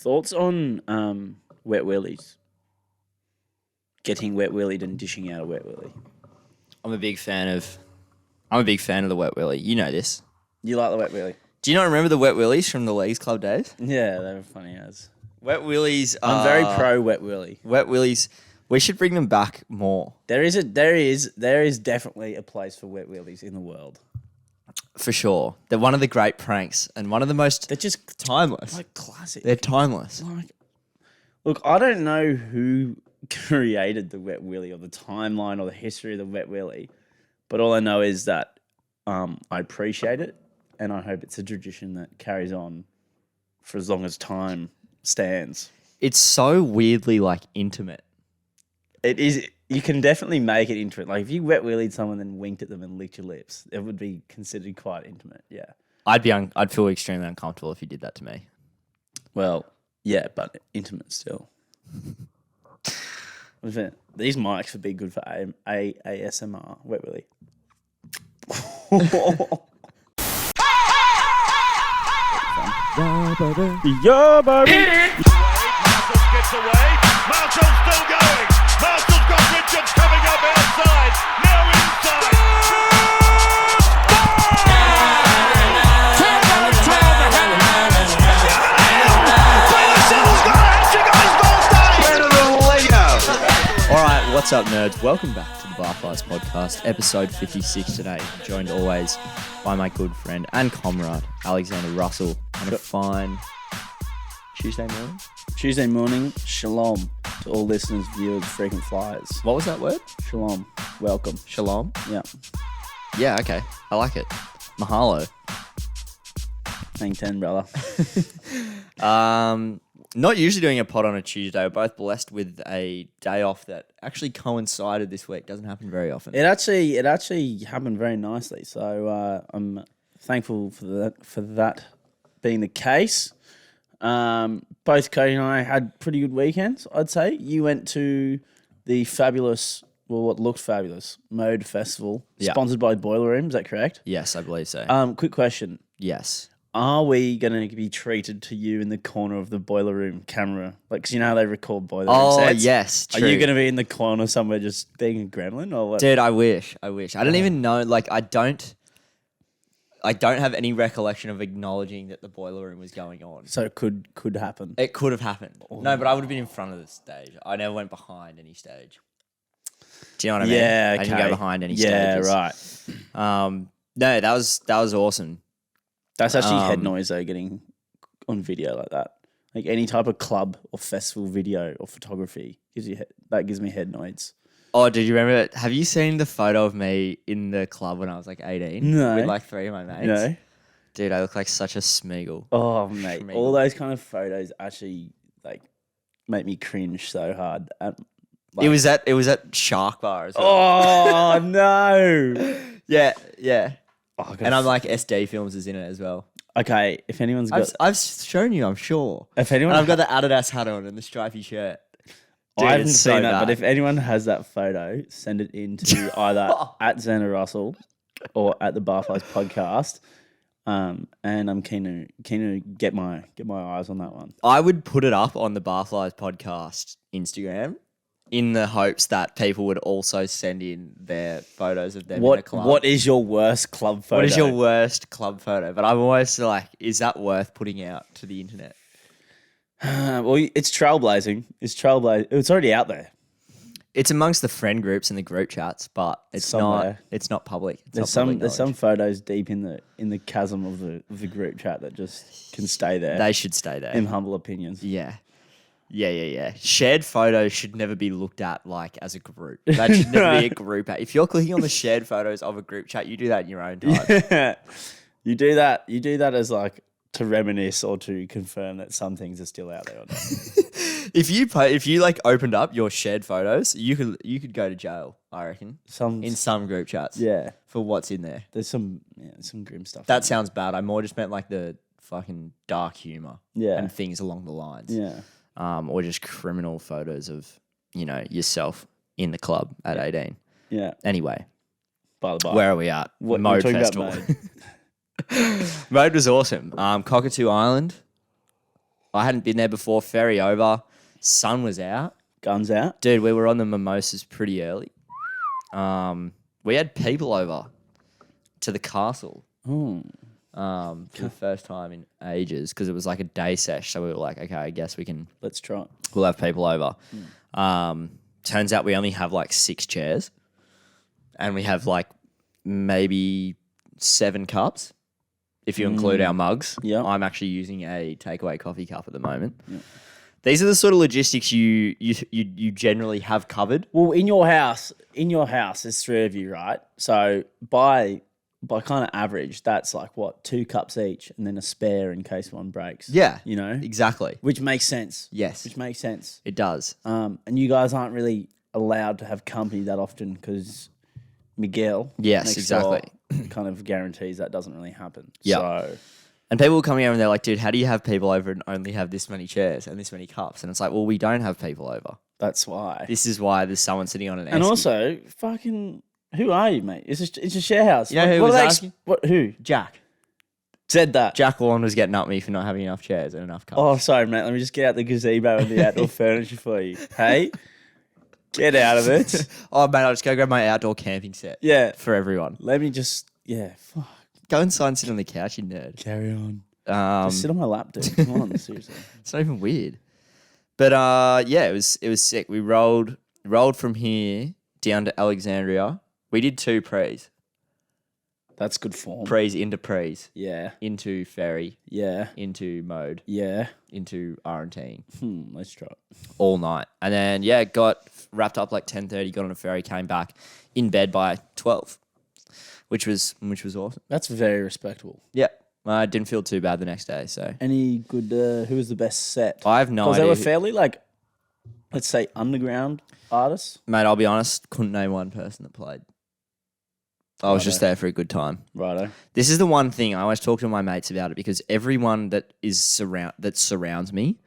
Thoughts on wet willies? Getting wet willied and dishing out a wet willy. I'm a big fan of the wet willy. You know this. You like the wet willy? Do you not remember the wet willies from the Leagues Club days? Yeah, they were funny as. Wet willies. I'm very pro wet willy. Wet willies. We should bring them back more. There is definitely a place for wet willies in the world. For sure. They're one of the great pranks and one of the most. They're just timeless. like classic. They're timeless. Look, I don't know who created the wet willy or the timeline or the history of the wet willy, but all I know is that I appreciate it, and I hope it's a tradition that carries on for as long as time stands. It's so weirdly intimate. It is. You can definitely make it intimate. Like if you wet willied someone and winked at them and licked your lips, it would be considered quite intimate. Yeah. I'd feel extremely uncomfortable if you did that to me. Well, yeah, but intimate still. These mics would be good for ASMR. Wet willy. Yeah, baby. Marshall gets away. Marshall's still going. Marshall's got Richards coming up outside. Now inside. All right, what's up, nerds? Welcome back to the Barflies Podcast, episode 56 today. Joined always by my good friend and comrade, Alexander Russell, on a fine Tuesday morning. Tuesday morning, shalom to all listeners, viewers, frequent flyers. What was that word? Shalom. Welcome. Shalom? Yeah. Yeah, okay. I like it. Mahalo. Hang 10, brother. Not usually doing a pod on a Tuesday. We're both blessed with a day off that actually coincided this week. Doesn't happen very often. It actually happened very nicely. So I'm thankful for that being the case. Both Cody and I had pretty good weekends, I'd say. You went to the fabulous, what looked fabulous, Mode Festival, sponsored by Boiler Room. Is that correct? Yes, I believe so. Quick question. Yes. Are we going to be treated to you in the corner of the Boiler Room camera? Like, 'cause you know how they record Boiler Room sets? Yes, true. Are you going to be in the corner somewhere just being a gremlin or what? Dude, I wish. I don't even know. I don't have any recollection of acknowledging that the Boiler Room was going on. So it could happen. It could have happened. No, but I would have been in front of the stage. I never went behind any stage. Do you know what I mean? Yeah, okay. I didn't go behind any Yeah, stages. right. No, that was awesome. That's actually head noise though, getting on video like that. Like any type of club or festival video or photography gives me head noise. Oh, did you remember? Have you seen the photo of me in the club when I was 18? No. With 3 of my mates? No. Dude, I look like such a smeagol. Oh mate, Schmeagol. all those kind of photos actually make me cringe so hard. It was at Shark Bar as well. Oh no. Yeah. Oh, And I'm SD Films is in it as well. okay, if anyone's got I've shown you, I'm sure. if anyone And I've got the Adidas hat on and the stripy shirt. Dude, I haven't it's seen so that, bad. but if anyone has that photo, send it in to either at Xander Russell or at the Barflies Podcast. And I'm keen to get my eyes on that one. I would put it up on the Barflies Podcast Instagram in the hopes that people would also send in their photos of them in a club. What is your worst club photo? What is your worst club photo? But I'm always is that worth putting out to the internet? Well, it's trailblazing. It's already out there. It's amongst the friend groups and the group chats, but it's Somewhere. not public. There's some photos deep in the chasm of the group chat that just can stay there. They should stay there. in humble opinions. Yeah. Shared photos should never be looked at as a group. That should never be a group. If you're clicking on the shared photos of a group chat, you do that in your own time. You do that as to reminisce or to confirm that some things are still out there or not. If you opened up your shared photos, you could go to jail, I reckon. In some group chats. Yeah. For what's in there. There's some grim stuff. That sounds bad. I more just meant the fucking dark humor. Yeah. And things along the lines. Yeah. Or just criminal photos of, yourself in the club at 18. Yeah. Anyway, By the by. where are we at? What- Mode we're talking about Festival. Mode. Mode was awesome. Cockatoo Island. I hadn't been there before. Ferry over. Sun was out. Guns out. Dude, we were on the mimosas pretty early. We had people over to the castle for the first time in ages because it was like a day sesh. So we were like, okay, I guess Let's try it. we'll have people over. Turns out we only have like 6 chairs and we have like maybe 7 cups if you include our mugs. Yeah. I'm actually using a takeaway coffee cup at the moment. Yeah. These are the sort of logistics you generally have covered. Well, in your house, there's 3 of you, right? So by kind of average, that's like what, 2 cups each, and then a spare in case one breaks. Yeah, you know, exactly. which makes sense. Yes, which makes sense. It does. And you guys aren't really allowed to have company that often because Miguel, yes, next exactly, door, kind of guarantees that doesn't really happen. Yeah. So. And people will come here and they're like, dude, how do you have people over and only have this many chairs and this many cups? And it's like, well, we don't have people over. That's why. This is why there's someone sitting on an And esky. fucking, who are you, mate? It's a share house. You know who was asking? Who? Jack. Said that. Jack Lawn was getting up me for not having enough chairs and enough cups. Oh, sorry, mate. Let me just get out the gazebo and the outdoor furniture for you. Hey? Get out of it. Oh, mate, I'll just go grab my outdoor camping set. Yeah. For everyone. Let me just, fuck. Go inside and sit on the couch, you nerd. Carry on. Just sit on my lap, dude. Come on, seriously. It's not even weird. But it was sick. We rolled from here down to Alexandria. We did 2 prees. That's good form. Prees into prees. Yeah. Into ferry. Yeah. Into mode. Yeah. Into R&T. Let's try it. All night. And then, got wrapped up like 10:30, got on a ferry, came back in bed by 12, which was awesome. That's very respectable. Yeah. I didn't feel too bad the next day, so. Any good, who was the best set? I have no idea. Because they were fairly, let's say, underground artists. Mate, I'll be honest, couldn't name one person that played. I was just there for a good time. Righto. This is the one thing I always talk to my mates about it because everyone that surrounds me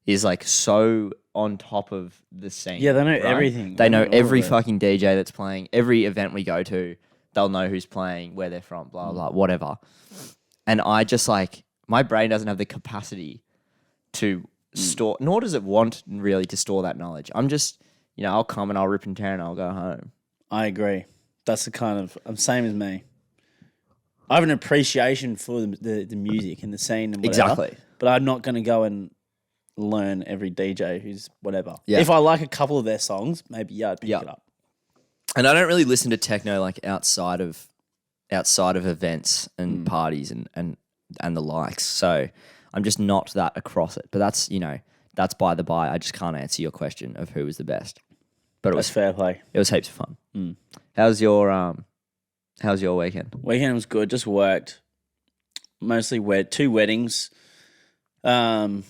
is like so on top of the scene. Yeah, they know right? everything. They know all every of it. fucking DJ that's playing, every event we go to, they'll know who's playing, where they're from, blah, blah, whatever. And I just my brain doesn't have the capacity to store, nor does it want really to store that knowledge. I'm just, I'll come and I'll rip and tear and I'll go home. I agree. That's the kind of, same as me. I have an appreciation for the music and the scene and whatever. Exactly. But I'm not going to go and learn every DJ who's whatever. Yeah. If I like a couple of their songs, maybe I'd pick it up. And I don't really listen to techno outside of events and parties and the likes. So I'm just not that across it. But that's by the by. I just can't answer your question of who was the best. But That's fair play. It was heaps of fun. How's your weekend? Weekend was good. Just worked. Mostly 2 weddings. 2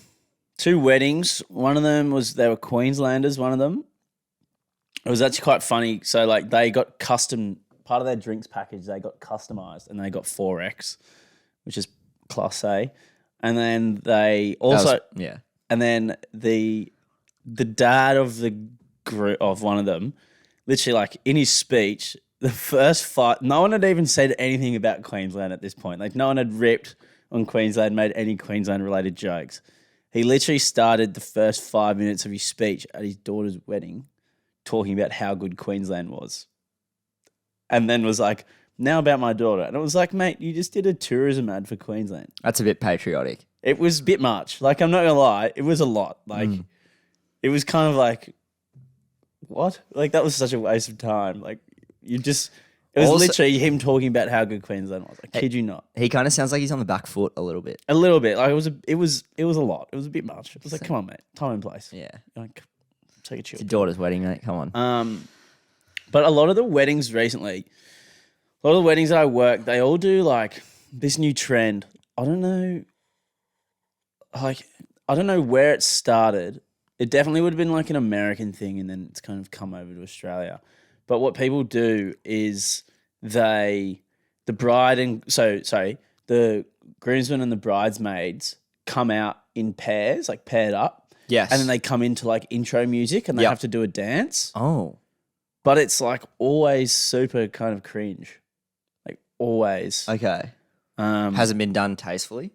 weddings. One of them they were Queenslanders. One of them. It was actually quite funny. So they got part of their drinks package. They got customized and they got 4X, which is Class A. And then they also And then the dad of the group of one of them, literally in his speech, the first 5, no one had even said anything about Queensland at this point. No one had ripped on Queensland, made any Queensland related jokes. He literally started the first 5 minutes of his speech at his daughter's wedding talking about how good Queensland was. And then was like, now about my daughter. And it was like, mate, you just did a tourism ad for Queensland. That's a bit patriotic. It was a bit much. I'm not going to lie. It was a lot. It was kind of what? That was such a waste of time. It was Also, literally him talking about how good Queensland was. I kid you not. He kind of sounds like he's on the back foot a little bit. A little bit. It was a lot. It was a bit much. It was come on, mate. Time and place. Yeah. Take a chill. It's your daughter's wedding, mate. Come on. But a lot of the weddings recently, a lot of the weddings that I work, they all do this new trend. I don't know. I don't know where it started. It definitely would have been an American thing, and then it's kind of come over to Australia. But what people do is the groomsmen and the bridesmaids come out in pairs, paired up. Yes. And then they come into intro music and they have to do a dance. Oh. But it's always super kind of cringe. Always. Okay. Hasn't been done tastefully?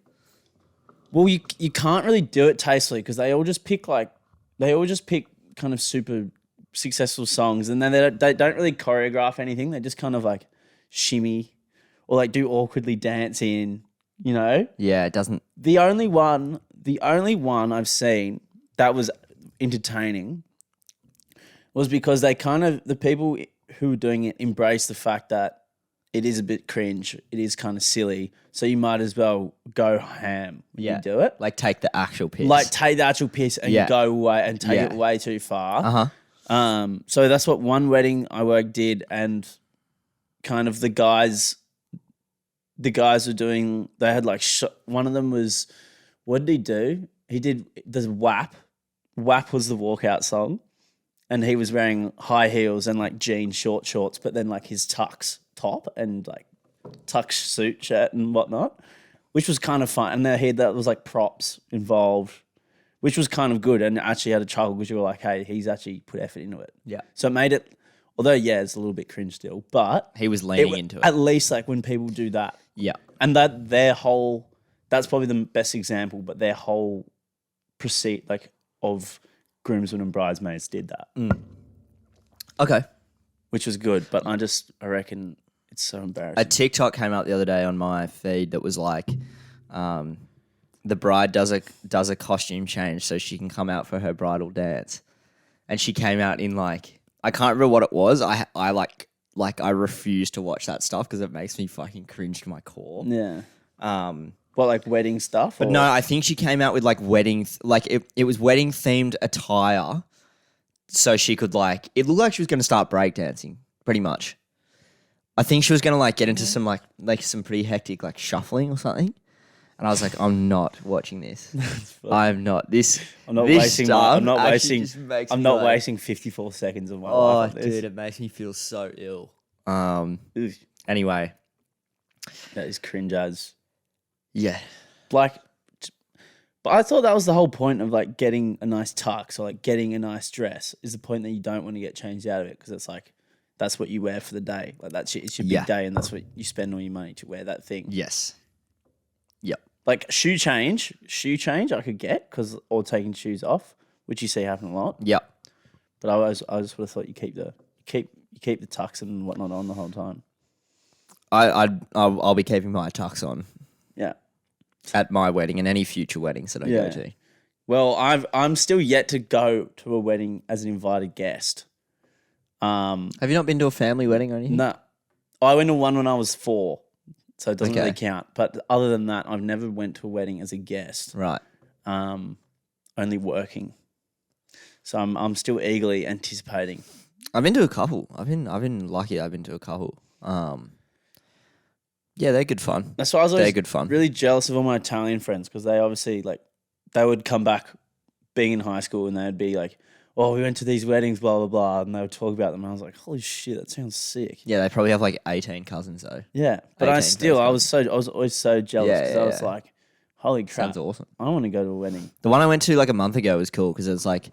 Well, you can't really do it tastefully because they all just pick kind of super successful songs, and then they don't really choreograph anything. They just kind of like shimmy or like do awkwardly dance in, you know? Yeah, it doesn't. The only one I've seen that was entertaining was because the people who were doing it embraced the fact that it is a bit cringe. It is kind of silly. So you might as well go ham when you do it. Like take the actual piss. Like take the actual piss and go away and take it way too far. So that's what one wedding I worked did, and kind of the guys were doing, they had like, one of them was, what did he do? He did the WAP. WAP was the walkout song. And he was wearing high heels and like jeans, short shorts, but then like his tux top and like tux suit shirt and whatnot, which was kind of fun. And that was like props involved, which was kind of good, and actually had a chuckle because you were like, hey, he's actually put effort into it. Yeah. So it made it, although, it's a little bit cringe still, but he was leaning into it. At least like when people do that. Yeah. And that's probably the best example, but their whole of groomsmen and bridesmaids did that. Okay. Which was good, but I reckon it's so embarrassing. A TikTok came out the other day on my feed that was like, the bride does a costume change so she can come out for her bridal dance, and she came out in like, I can't remember what it was. I refuse to watch that stuff because it makes me fucking cringe to my core. Yeah. What, like wedding stuff? But no, I think she came out with like it was wedding themed attire, so she could like, it looked like she was going to start breakdancing, pretty much. I think she was going to like get into some like some pretty hectic like shuffling or something. And I was like, I'm not watching this. I'm not wasting 54 seconds of my life. Oh, dude, it makes me feel so ill. Anyway, that is cringe as. Yeah. Like, but I thought that was the whole point of like getting a nice tux or like getting a nice dress, is the point that you don't want to get changed out of it, because it's like, that's what you wear for the day. Like that's it's your big day, and that's what you spend all your money to wear that thing. Yes. Yep. Like shoe change I could get, or taking shoes off, which you see happen a lot. Yep. But I just would have thought you keep the tux and whatnot on the whole time. I'll be keeping my tux on. Yeah. At my wedding and any future weddings that I go to. Well, I'm still yet to go to a wedding as an invited guest. Have you not been to a family wedding or anything? No. I went to one when I was 4, so it doesn't really count. But other than that, I've never went to a wedding as a guest. Right. Only working. So I'm still eagerly anticipating. I've been to a couple. I've been lucky. I've been to a couple. Yeah, they're good fun. That's why I was always good fun. Really jealous of all my Italian friends, because they obviously they would come back being in high school and they'd be like, oh, we went to these weddings, blah, blah, blah. And they would talk about them. And I was like, holy shit, that sounds sick. Yeah, they probably have like 18 cousins though. Yeah. But I was always so jealous, because I was like, holy crap. Sounds awesome. I want to go to a wedding. The one I went to like a month ago was cool because it was like,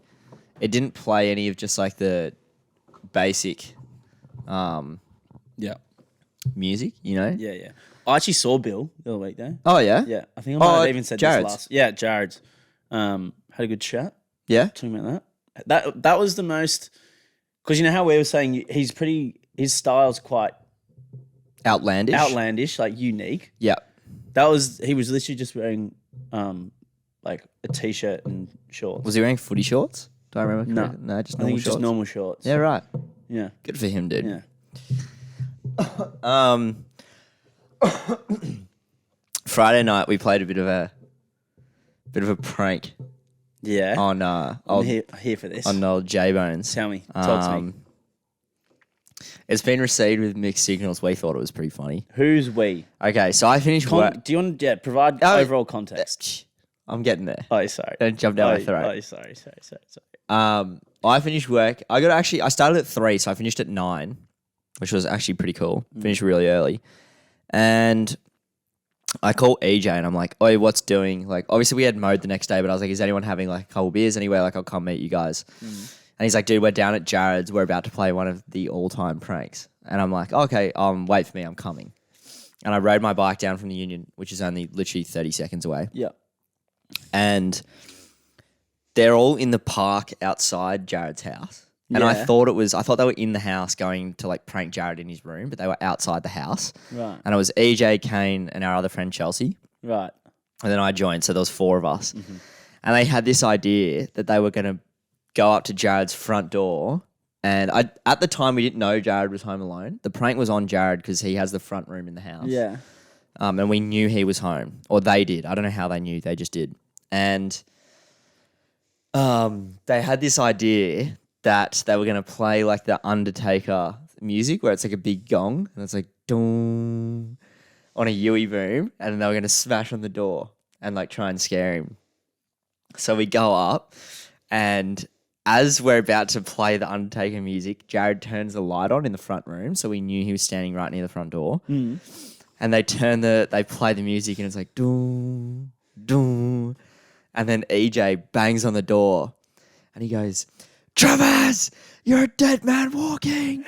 it didn't play any of just like the basic music, you know? Yeah, yeah. I actually saw Bill the other week though. Oh, yeah? Yeah. I think I might have even said Jared's. this last. Yeah, Jared's. Had a good chat. Yeah? Talking about that. That was the most, because you know how we were saying his style's quite Outlandish, like unique. Yeah. He was literally just wearing like a t-shirt and shorts. Was he wearing footy shorts? Do I remember No. correctly? No, just I normal think shorts. just normal shorts. Yeah, right. Yeah. Good for him, dude. Yeah. Friday night we played a bit of a prank. Yeah. On I'm here for this. on old J Bones. Tell me. Talk to me. It's been received with mixed signals. We thought it was pretty funny. Who's we? Okay, so I finished work. Do you want to provide overall context? I'm getting there. Oh, sorry. Don't jump down my throat. Oh, sorry. I finished work. I started at 3, so I finished at 9, which was actually pretty cool. Finished really early. And I call EJ and I'm like, "Oi, what's doing?" Like, obviously we had mode the next day, but I was like, "Is anyone having like a couple beers anywhere? Like, I'll come meet you guys." And he's like, "Dude, we're down at Jared's. We're about to play one of the all-time pranks." And I'm like, "Okay, wait for me. I'm coming." And I rode my bike down from the Union, which is only literally 30 seconds away. Yeah. and they're all in the park outside Jared's house. And I Yeah. thought they were in the house going to like prank Jared in his room, but they were outside the house. Right. And it was EJ, Kane, and our other friend Chelsea. Right. And then I joined, so there was 4 of us. And they had this idea that they were going to go up to Jared's front door. And at the time, we didn't know Jared was home alone. The prank was on Jared because he has the front room in the house. Yeah. And we knew he was home. Or they did. I don't know how they knew. They just did. And they had this idea that they were going to play like the Undertaker music where it's like a big gong. And it's like, dong, on a Yui boom. And they were going to smash on the door and like try and scare him. So we go up, and as we're about to play the Undertaker music, Jared turns the light on in the front room, so we knew he was standing right near the front door. And they play the music, and it's like doom, doom, and then EJ bangs on the door, and he goes, "Travis, you're a dead man walking,"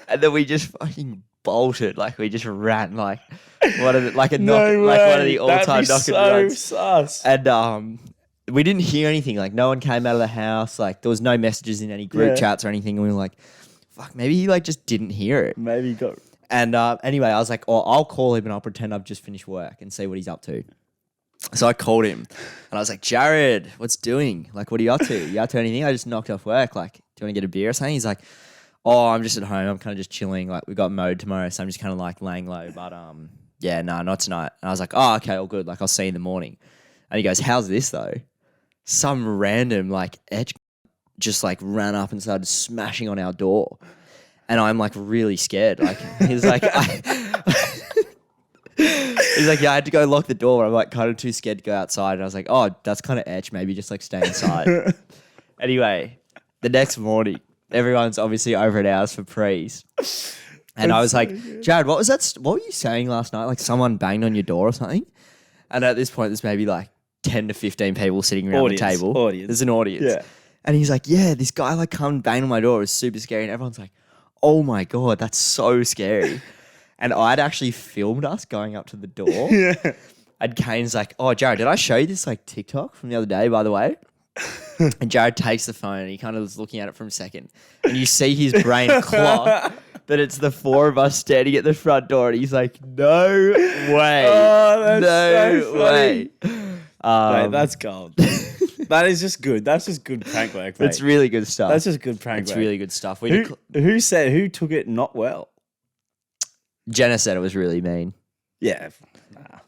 and then we just fucking bolted, like we just ran like one of the, like a knock, like one of the all-time knock and runs. Sus. And we didn't hear anything. Like no one came out of the house. Like there was no messages in any group chats or anything. And we were like, "Fuck, maybe he like just didn't hear it." Maybe you got. And anyway, I was like, "Oh, I'll call him and I'll pretend I've just finished work and see what he's up to." So I called him and I was like, "Jared, what's doing? Like, what are you up to? You up to anything? I just knocked off work. Like, do you want to get a beer or something?" He's like, "Oh, I'm just at home. I'm kind of just chilling. Like, we got mode tomorrow, so I'm just kind of like laying low. But yeah, no, not tonight." And I was like, "Oh, okay, all good. Like, I'll see you in the morning." And he goes, "How's this though?" Some random like edge just like ran up and started smashing on our door, and I'm like really scared. Like he's like, he's like, "Yeah, I had to go lock the door. I'm like kind of too scared to go outside." And I was like, "Oh, that's kind of edge. Maybe just like stay inside." Anyway, the next morning, everyone's obviously over at ours for prees. And I was like, "Jared, what was that? What were you saying last night? Like someone banged on your door or something?" And at this point, there's maybe like 10 to 15 people sitting around the table. There's an audience. Yeah. And he's like, "Yeah, this guy like come bang on my door. It was super scary." And everyone's like, "Oh my God, that's so scary." And I'd actually filmed us going up to the door. Yeah. And Kane's like, "Oh, Jared, did I show you this like TikTok from the other day, by the way?" And Jared takes the phone and he kind of was looking at it for a second. And you see his brain clock that it's the 4 of us standing at the front door. And he's like, "No way. Oh, that's no so way." Mate, that's gold. That is just good. That's just good prank work, mate. It's really good stuff. That's just good prank It's work. really good stuff. Who took it not well? Jenna said it was really mean. Yeah.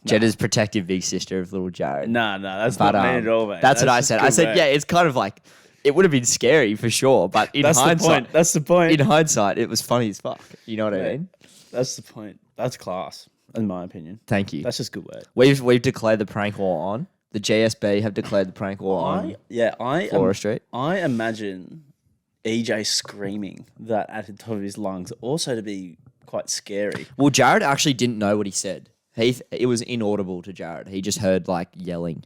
Jenna's protective big sister of little Jared. No, that's But, not mean at all, mate. That's what I just said. good I said, work. yeah, it's kind of like, it would have been scary for sure, but in That's hindsight, the point. That's the point. in hindsight, it was funny as fuck. You know what I mean? That's the point. That's class, in my opinion. Thank you. That's just good work. We've declared the prank war on. The GSB have declared the prank war on Flora Street. I imagine EJ screaming that at the top of his lungs also to be quite scary. Well, Jared actually didn't know what he said. It was inaudible to Jared. He just heard like yelling.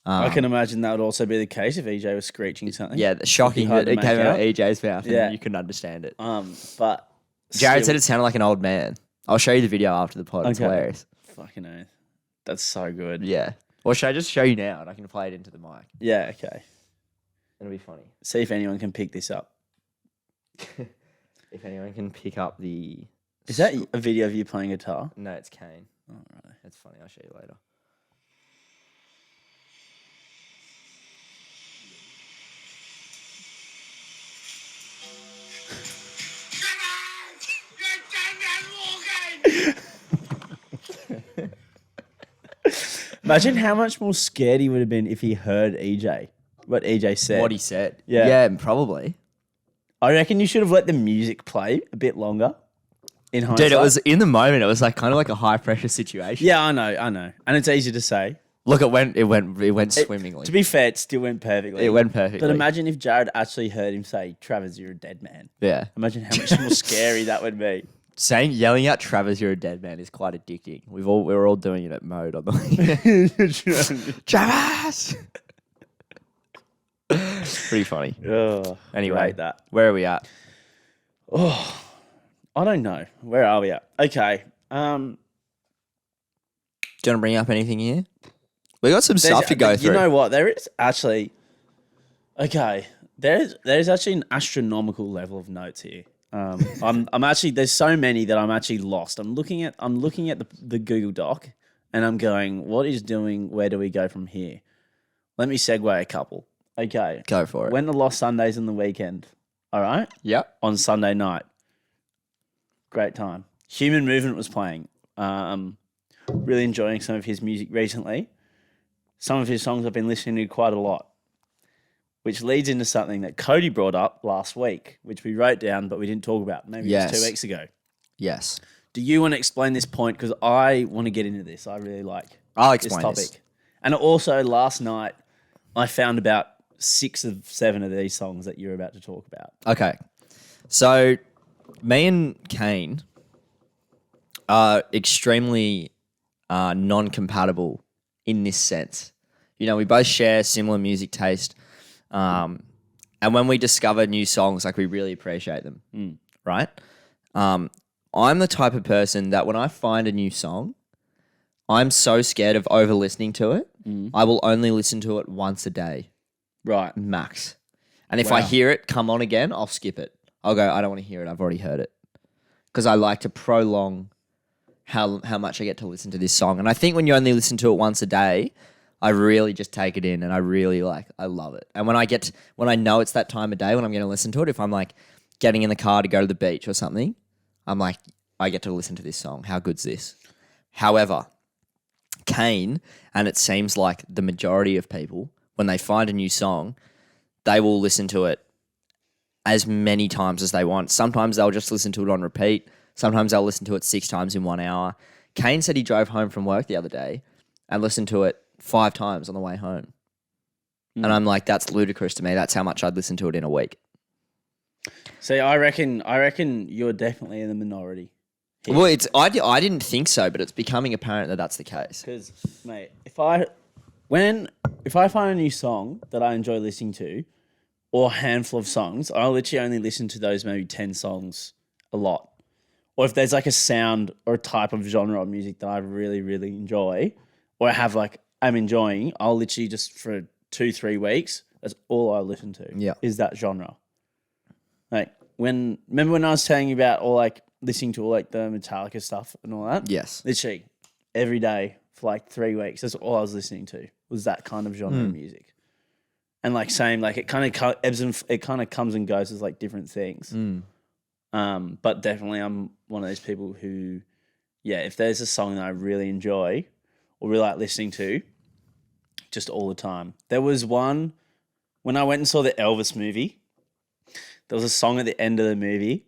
I can imagine that would also be the case if EJ was screeching something. Yeah, shocking hard that to it came make out out. of EJ's mouth and Yeah. you couldn't understand it. But Jared still- said it sounded like an old man. I'll show you the video after the pod. It's Okay. hilarious. Fucking oath. That's so good. Yeah. Or should I just show you now and I can play it into the mic? Yeah, okay. It'll be funny. See if anyone can pick this up. If anyone can pick up the... Is that a video of you playing guitar? No, it's Kane. Oh, right. That's funny. I'll show you later. Imagine how much more scared he would have been if he heard EJ. What EJ said. What he said. Yeah. Yeah, probably. I reckon you should have let the music play a bit longer. In hindsight. Dude, it was in the moment. It was like kind of like a high pressure situation. Yeah, I know. And it's easy to say. Look, it went swimmingly. To be fair, it still went perfectly. It went perfectly. But imagine if Jared actually heard him say, "Travis, you're a dead man." Yeah. Imagine how much more scary that would be. Yelling out Travis, you're a dead man is quite addicting. We were all doing it at mode on the Travis. Pretty funny. Oh, Anyway, rate that. where are we at? I don't know. Where are we at? Okay. Do you want to bring up anything here? We got some stuff to go through. You know what? There is actually okay. There's actually an astronomical level of notes here. I'm actually there's so many that I'm actually lost. I'm looking at the Google Doc and I'm going, what is doing? Where do we go from here? Let me segue a couple. Okay, Go for it. When the Lost Sundays in the weekend. All right, Yep. on Sunday night. Great time. Human Movement was playing. Really enjoying some of his music recently. Some of his songs I've been listening to quite a lot, which leads into something that Cody brought up last week, which we wrote down but we didn't talk about. Maybe it was 2 weeks ago. Yes. Do you want to explain this point? Because I want to get into this. I really like I'll this explain topic. this. And also last night, I found about 6 of 7 of these songs that you're about to talk about. Okay. So, me and Kane are extremely non-compatible in this sense. You know, we both share similar music taste. And when we discover new songs, like, we really appreciate them, right? I'm the type of person that when I find a new song, I'm so scared of over-listening to it. I will only listen to it once a day. Right. Max. And if I hear it come on again, I'll skip it. I'll go, I don't want to hear it. I've already heard it. Because I like to prolong how much I get to listen to this song. And I think when you only listen to it once a day, I really just take it in and I really I love it. And when I know it's that time of day when I'm going to listen to it, if I'm like getting in the car to go to the beach or something, I'm like, I get to listen to this song. How good's this? However, Kane, and it seems like the majority of people, when they find a new song, they will listen to it as many times as they want. Sometimes they'll just listen to it on repeat. Sometimes they'll listen to it 6 times in 1 hour. Kane said he drove home from work the other day and listened to it 5 times on the way home. And I'm like, that's ludicrous to me. That's how much I'd listen to it in a week. See, I reckon you're definitely in the minority. Here. Well, I didn't think so, but it's becoming apparent that that's the case. Because, mate, if I find a new song that I enjoy listening to, or a handful of songs, I'll literally only listen to those maybe 10 songs a lot. Or if there's like a sound or a type of genre of music that I really, really enjoy, or I have I'm enjoying, I'll literally just for 2-3 weeks, that's all I listen to. Yeah. Is that genre. Like remember when I was telling you about listening to all the Metallica stuff and all that? Yes. Literally every day for 3 weeks. That's all I was listening to was that kind of genre of music. And it kind of ebbs and it kind of comes and goes as different things. But definitely I'm one of those people who, if there's a song that I really enjoy or really like listening to, just all the time. There was one when I went and saw the Elvis movie. There was a song at the end of the movie.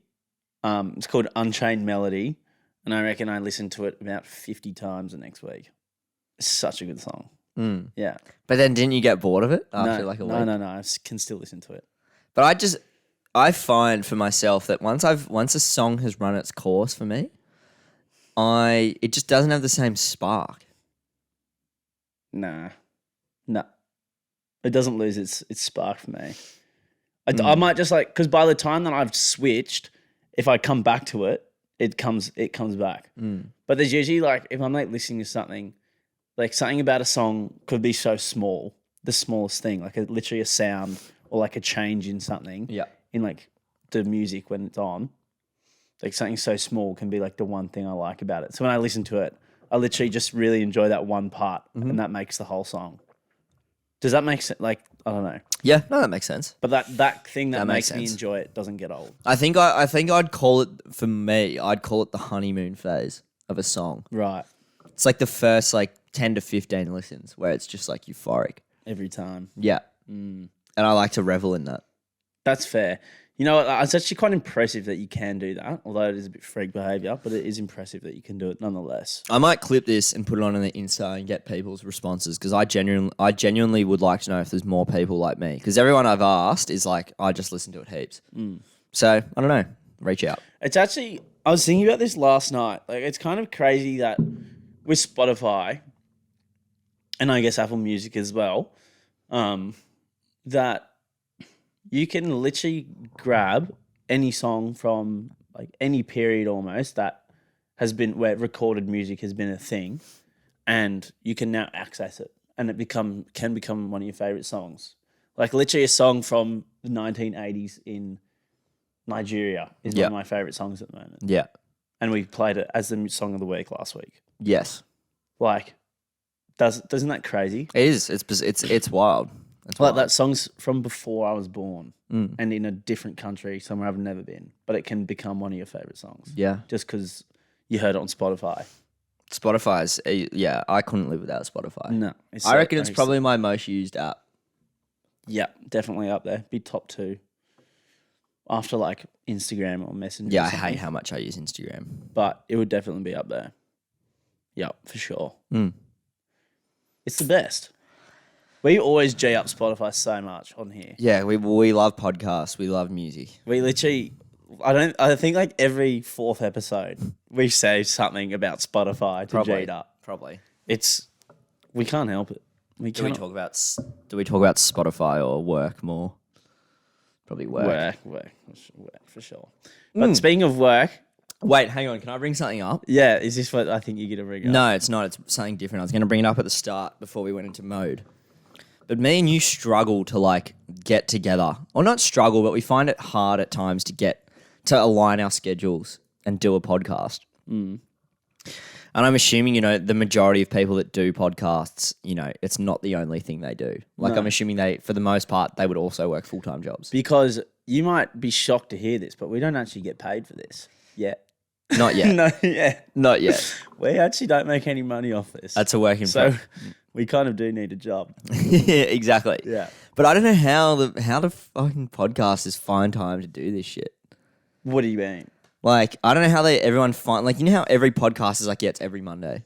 It's called Unchained Melody, and I reckon I listened to it about 50 times the next week. It's such a good song. Yeah. But then didn't you get bored of it after a week? No. I can still listen to it. But I find for myself that once a song has run its course for me, it just doesn't have the same spark. Nah. No. It doesn't lose its spark for me. I might just because by the time that I've switched, if I come back to it, it comes back. But there's usually if I'm listening to something, something about a song could be so small, the smallest thing, literally a sound or a change in something. Yeah. In the music when it's on, something so small can be the one thing I like about it. So when I listen to it, I literally just really enjoy that one part, and that makes the whole song. Does that make sense? I don't know. Yeah, no, that makes sense. But that thing that makes me sense. enjoy it doesn't get old. I think I'd call it, for me, I'd call it the honeymoon phase of a song. Right. It's the first 10 to 15 listens where it's just euphoric. Every time. Yeah. And I like to revel in that. That's fair. You know, it's actually quite impressive that you can do that, although it is a bit freak behaviour, but it is impressive that you can do it nonetheless. I might clip this and put it on the Insta and get people's responses because I genuinely would like to know if there's more people like me because everyone I've asked is I just listen to it heaps. So, I don't know. Reach out. It's actually, I was thinking about this last night. It's kind of crazy that with Spotify and I guess Apple Music as well, that you can literally grab any song from any period almost that has been where recorded music has been a thing, and you can now access it and it can become one of your favorite songs. Like literally a song from the 1980s in Nigeria is one of my favorite songs at the moment. Yeah. And we played it as the song of the week last week. Yes. Like, doesn't that crazy? It is. It's wild. It's Like wild. that song's from before I was born and in a different country, somewhere I've never been. But it can become one of your favorite songs. Yeah. Just because you heard it on Spotify. Spotify's, I couldn't live without Spotify. No. I reckon it's probably my most used app. Yeah, definitely up there. Be top 2. After like Instagram or Messenger. Yeah, or I something. hate how much I use Instagram. But it would definitely be up there. Yep, for sure. Mm. It's the best. We always G up Spotify so much on here. Yeah, we love podcasts. We love music. We literally, I think like every 4th episode, we say something about Spotify to G it up. Probably. We can't help it. Do we talk about Spotify or work more? Probably work. Work, for sure. But speaking of work, Wait, hang on. Can I bring something up? yeah, is this what I think you're going to bring up? No, it's not. It's something different. I was going to bring it up at the start before we went into mode. But me and you struggle to like get together. Or not struggle, but we find it hard at times to align our schedules and do a podcast. Mm. And I'm assuming, the majority of people that do podcasts, it's not the only thing they do. Like, No. I'm assuming for the most part, they would also work full-time jobs. Because you might be shocked to hear this, but we don't actually get paid for this yet. Not yet. No, yeah. Not yet. We actually don't make any money off this. That's a work in So progress. we kind of do need a job. Yeah, exactly. Yeah. But I don't know how the fucking podcasters find time to do this shit. What do you mean? Like, I don't know how everyone find, like, how every podcast is like, yeah, it's every Monday.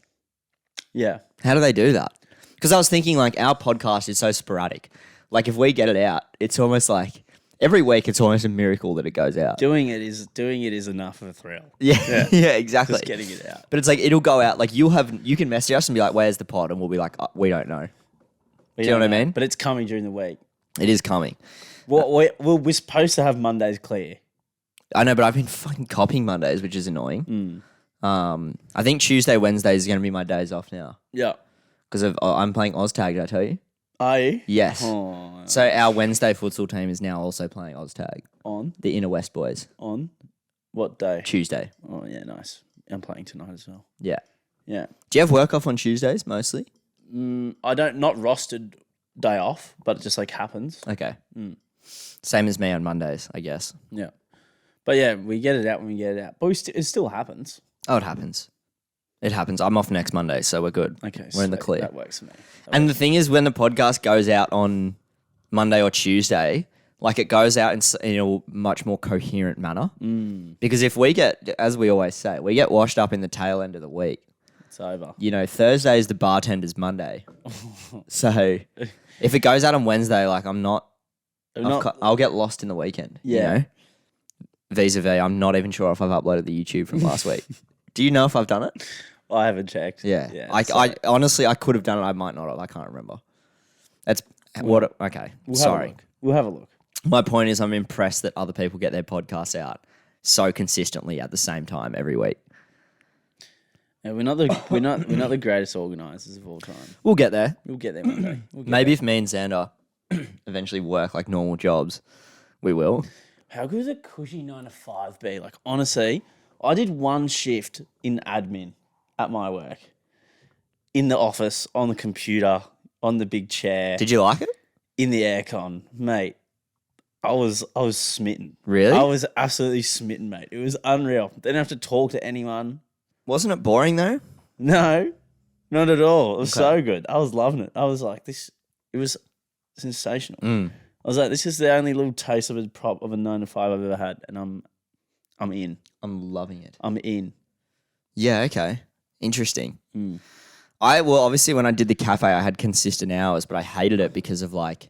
Yeah. How do they do that? Because I was thinking, like, our podcast is so sporadic. Like, if we get it out, it's almost like every week it's almost a miracle that it goes out. Doing it is enough of a thrill. Yeah, yeah, exactly. Just getting it out. But it's like, it'll go out. Like, you can message us and be like, where's the pod? And we'll be like, we don't know. Do you know what I mean? But it's coming during the week. It is coming. We're supposed to have Mondays clear. I know, but I've been fucking copying Mondays, which is annoying. I think Tuesday, Wednesday is going to be my days off now. Yeah. Because I'm playing OzTag, did I tell you? Are you? Yes. Oh, So our Wednesday futsal team is now also playing OzTag. on The Inner West boys. what day? Tuesday. Oh yeah, nice. I'm playing tonight as well. Yeah. Yeah. Do you have work off on Tuesdays mostly? I don't not rostered day off, but it just like happens. Okay. Same as me on Mondays, I guess. Yeah. But yeah, we get it out when we get it out. But it still happens. Oh, it happens. It happens. I'm off next Monday, so we're good. Okay. We're in the sweet. clear. That works for me. And the thing is, when the podcast goes out on Monday or Tuesday, like it goes out in a much more coherent manner. Because if we get, as we always say, we get washed up in the tail end of the week. It's over. Thursday is the bartender's Monday. So if it goes out on Wednesday, like I'll get lost in the weekend. Yeah. Vis-a-vis, I'm not even sure if I've uploaded the YouTube from last week. Do you know if I've done it? I haven't checked. Yeah. I honestly, I could have done it. I might not have. I can't remember. That's what. Okay. Sorry. We'll have a look. My point is, I'm impressed that other people get their podcasts out so consistently at the same time every week. Yeah, we're not the greatest organisers of all time. We'll get there. We'll get there one day. Maybe if me and Xander eventually work like normal jobs, we will. How good would a cushy 9 to 5 be? Like, honestly, I did one shift in admin at my work. In the office, on the computer, on the big chair, Did you like it? in the aircon. Mate, I was smitten. Really? I was absolutely smitten, mate. It was unreal. Didn't have to talk to anyone. Wasn't it boring though? No, not at all. It was so good. I was loving it. I was like, it was sensational. I was like, this is the only little taste of a 9 to 5 I've ever had, and I'm in. I'm loving it. I'm in. Yeah, okay. Interesting. Obviously when I did the cafe, I had consistent hours, but I hated it because of like,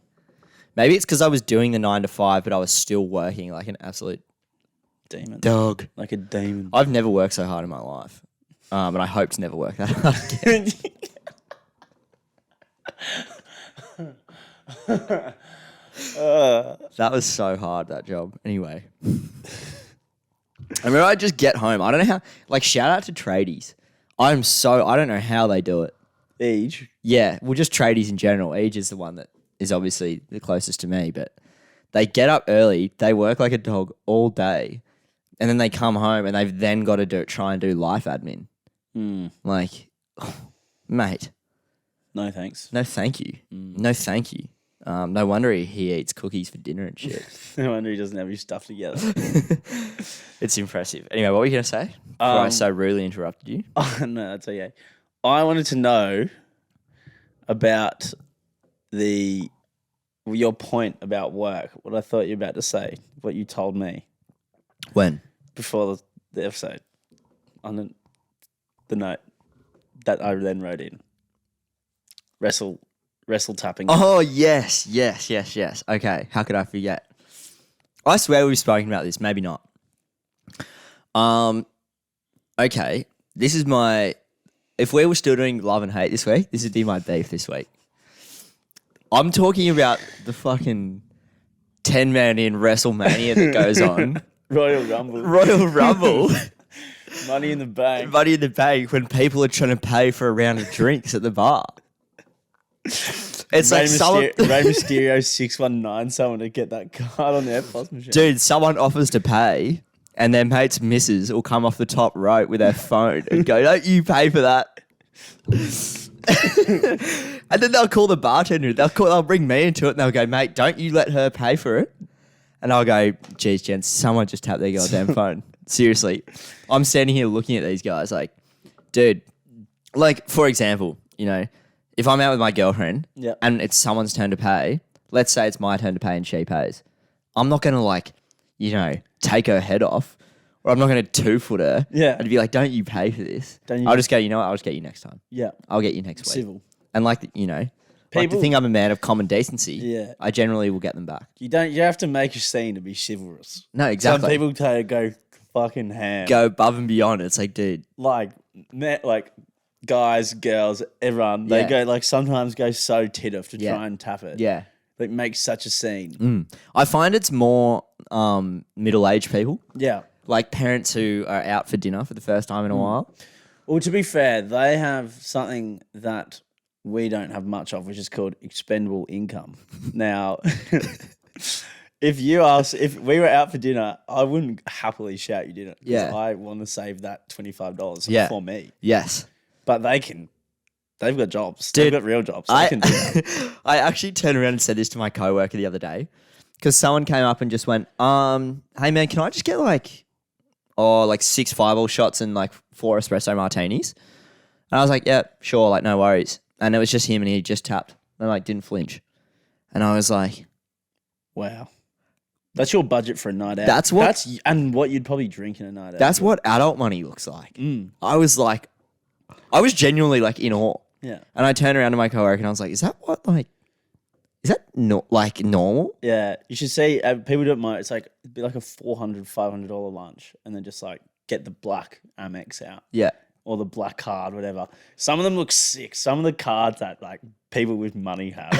maybe it's because I was doing the 9 to 5, but I was still working like an absolute Demon. dog. Like a demon. I've never worked so hard in my life. And I hope to never work that hard again. That was so hard, that job. Anyway. I remember I'd just get home. I don't know how, like, shout out to tradies. I don't know how they do it. Age. Yeah, well, just tradies in general. Age is the one that is obviously the closest to me, but they get up early, they work like a dog all day, and then they come home and they've then got to try and do life admin. Like, mate. No thanks. No, thank you. No, thank you. No wonder he eats cookies for dinner and shit. No wonder he doesn't have his stuff together. It's impressive. Anyway, what were you going to say before I so rudely interrupted you? Oh, no, that's okay. I wanted to know about your point about work, what I thought you were about to say, what you told me When? before the episode on the note that I then wrote in. Wrestle tapping. Oh, yes. Okay, how could I forget? I swear we've spoken about this, maybe not. Okay, this is my... If we were still doing love and hate this week, this would be my beef this week. I'm talking about the fucking 10-man in Wrestlemania that goes on. Royal Rumble. Royal Rumble. Money in the bank. Money in the bank when people are trying to pay for a round of drinks at the bar. It's Rey like someone... Rey Mysterio 619 someone to get that card on their POS machine. Dude, someone offers to pay and their mate's missus will come off the top rope with their phone and go, don't you pay for that? And then they'll call the bartender. They'll bring me into it and they'll go, mate, don't you let her pay for it? And I'll go, geez, gents, someone just tapped their goddamn phone. Seriously. I'm standing here looking at these guys like, dude, like, for example, you know, if I'm out with my girlfriend and it's someone's turn to pay, let's say it's my turn to pay and she pays, I'm not going to, like, you know, take her head off or I'm not going to two-foot her. Yeah. I'd be like, don't you pay for this. I'll just go, you know what, I'll just get you next time. Yeah. I'll get you next week. Civil. And like, you know, like to think I'm a man of common decency, I generally will get them back. You have to make a scene to be chivalrous. No, exactly. Some people go fucking ham. Go above and beyond. It's like, dude. Like guys, girls, everyone, they go like sometimes go so tiff to try and tap it. Yeah. Like make such a scene. I find it's more middle-aged people. Yeah. Like parents who are out for dinner for the first time in a while. Well, to be fair, they have something that we don't have much of, which is called expendable income. Now, if we were out for dinner, I wouldn't happily shout you dinner. Yeah. I want to save that $25 for me. Yes. But they've got jobs. Dude, they've got real jobs. They can do that. I actually turned around and said this to my coworker the other day because someone came up and just went, hey man, can I just get like 6 5-ball shots and like 4 espresso martinis? And I was like, yeah, sure, like no worries. And it was just him and he just tapped and like didn't flinch. And I was like, wow. That's your budget for a night out. That's what you'd probably drink in a night out. That's what adult money looks like. I was genuinely like in awe. Yeah. And I turned around to my coworker and I was like, is that normal? Yeah. You should see, people don't mind. It's like, it'd be like a $400, $500 lunch and then just like get the black Amex out. Yeah. Or the black card, whatever. Some of them look sick. Some of the cards that like people with money have,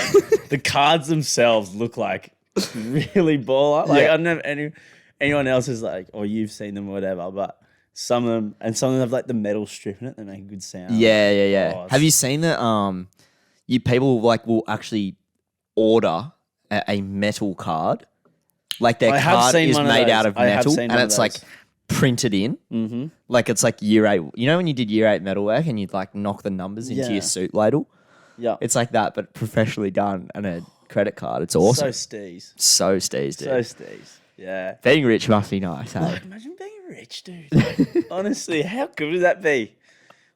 the cards themselves look like really baller. Like I don't know anyone else is like, or you've seen them or whatever, but some of them have like the metal strip in it. They make a good sound. Yeah. Oh, have you seen that? People like will actually order a metal card, like their card is made out of metal, and it's like printed in. Mm-hmm. Like it's like year 8. You know when you did year 8 metalwork and you'd like knock the numbers into your suit ladle? Yeah. It's like that, but professionally done and a credit card. It's awesome. So steez, dude. So steez. Yeah. Being rich must be nice, hey? Like, imagine being rich, dude. Like, honestly, how good would that be?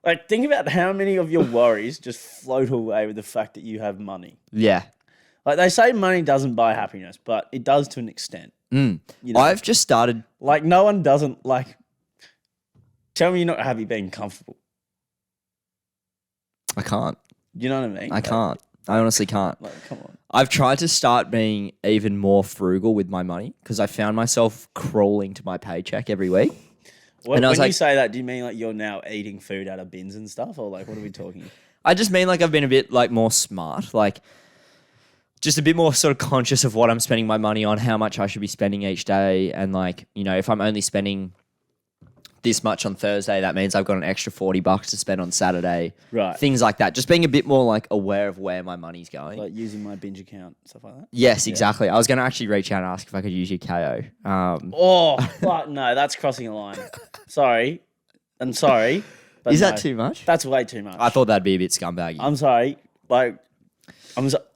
Like, think about how many of your worries just float away with the fact that you have money. Yeah. Like, they say money doesn't buy happiness, but it does to an extent. You know? I've just started... Like, no one doesn't, like... Tell me you're not happy being comfortable. I can't. You know what I mean? I can't. I honestly can't. Like, come on. I've tried to start being even more frugal with my money because I found myself crawling to my paycheck every week. When you say that, do you mean like you're now eating food out of bins and stuff? Or like, what are we talking? I just mean like I've been a bit like more smart, like just a bit more sort of conscious of what I'm spending my money on, how much I should be spending each day. And like, you know, if I'm only spending this much on Thursday. That means I've got an extra $40 to spend on Saturday. Right. Things like that. Just being a bit more like aware of where my money's going. Like using my binge account, stuff like that. Yes, exactly. I was going to actually reach out and ask if I could use your KO. Oh, fuck no, that's crossing a line. Sorry. I'm sorry. But Is no, that too much? That's way too much. I thought that'd be a bit scumbaggy. I'm sorry. Like,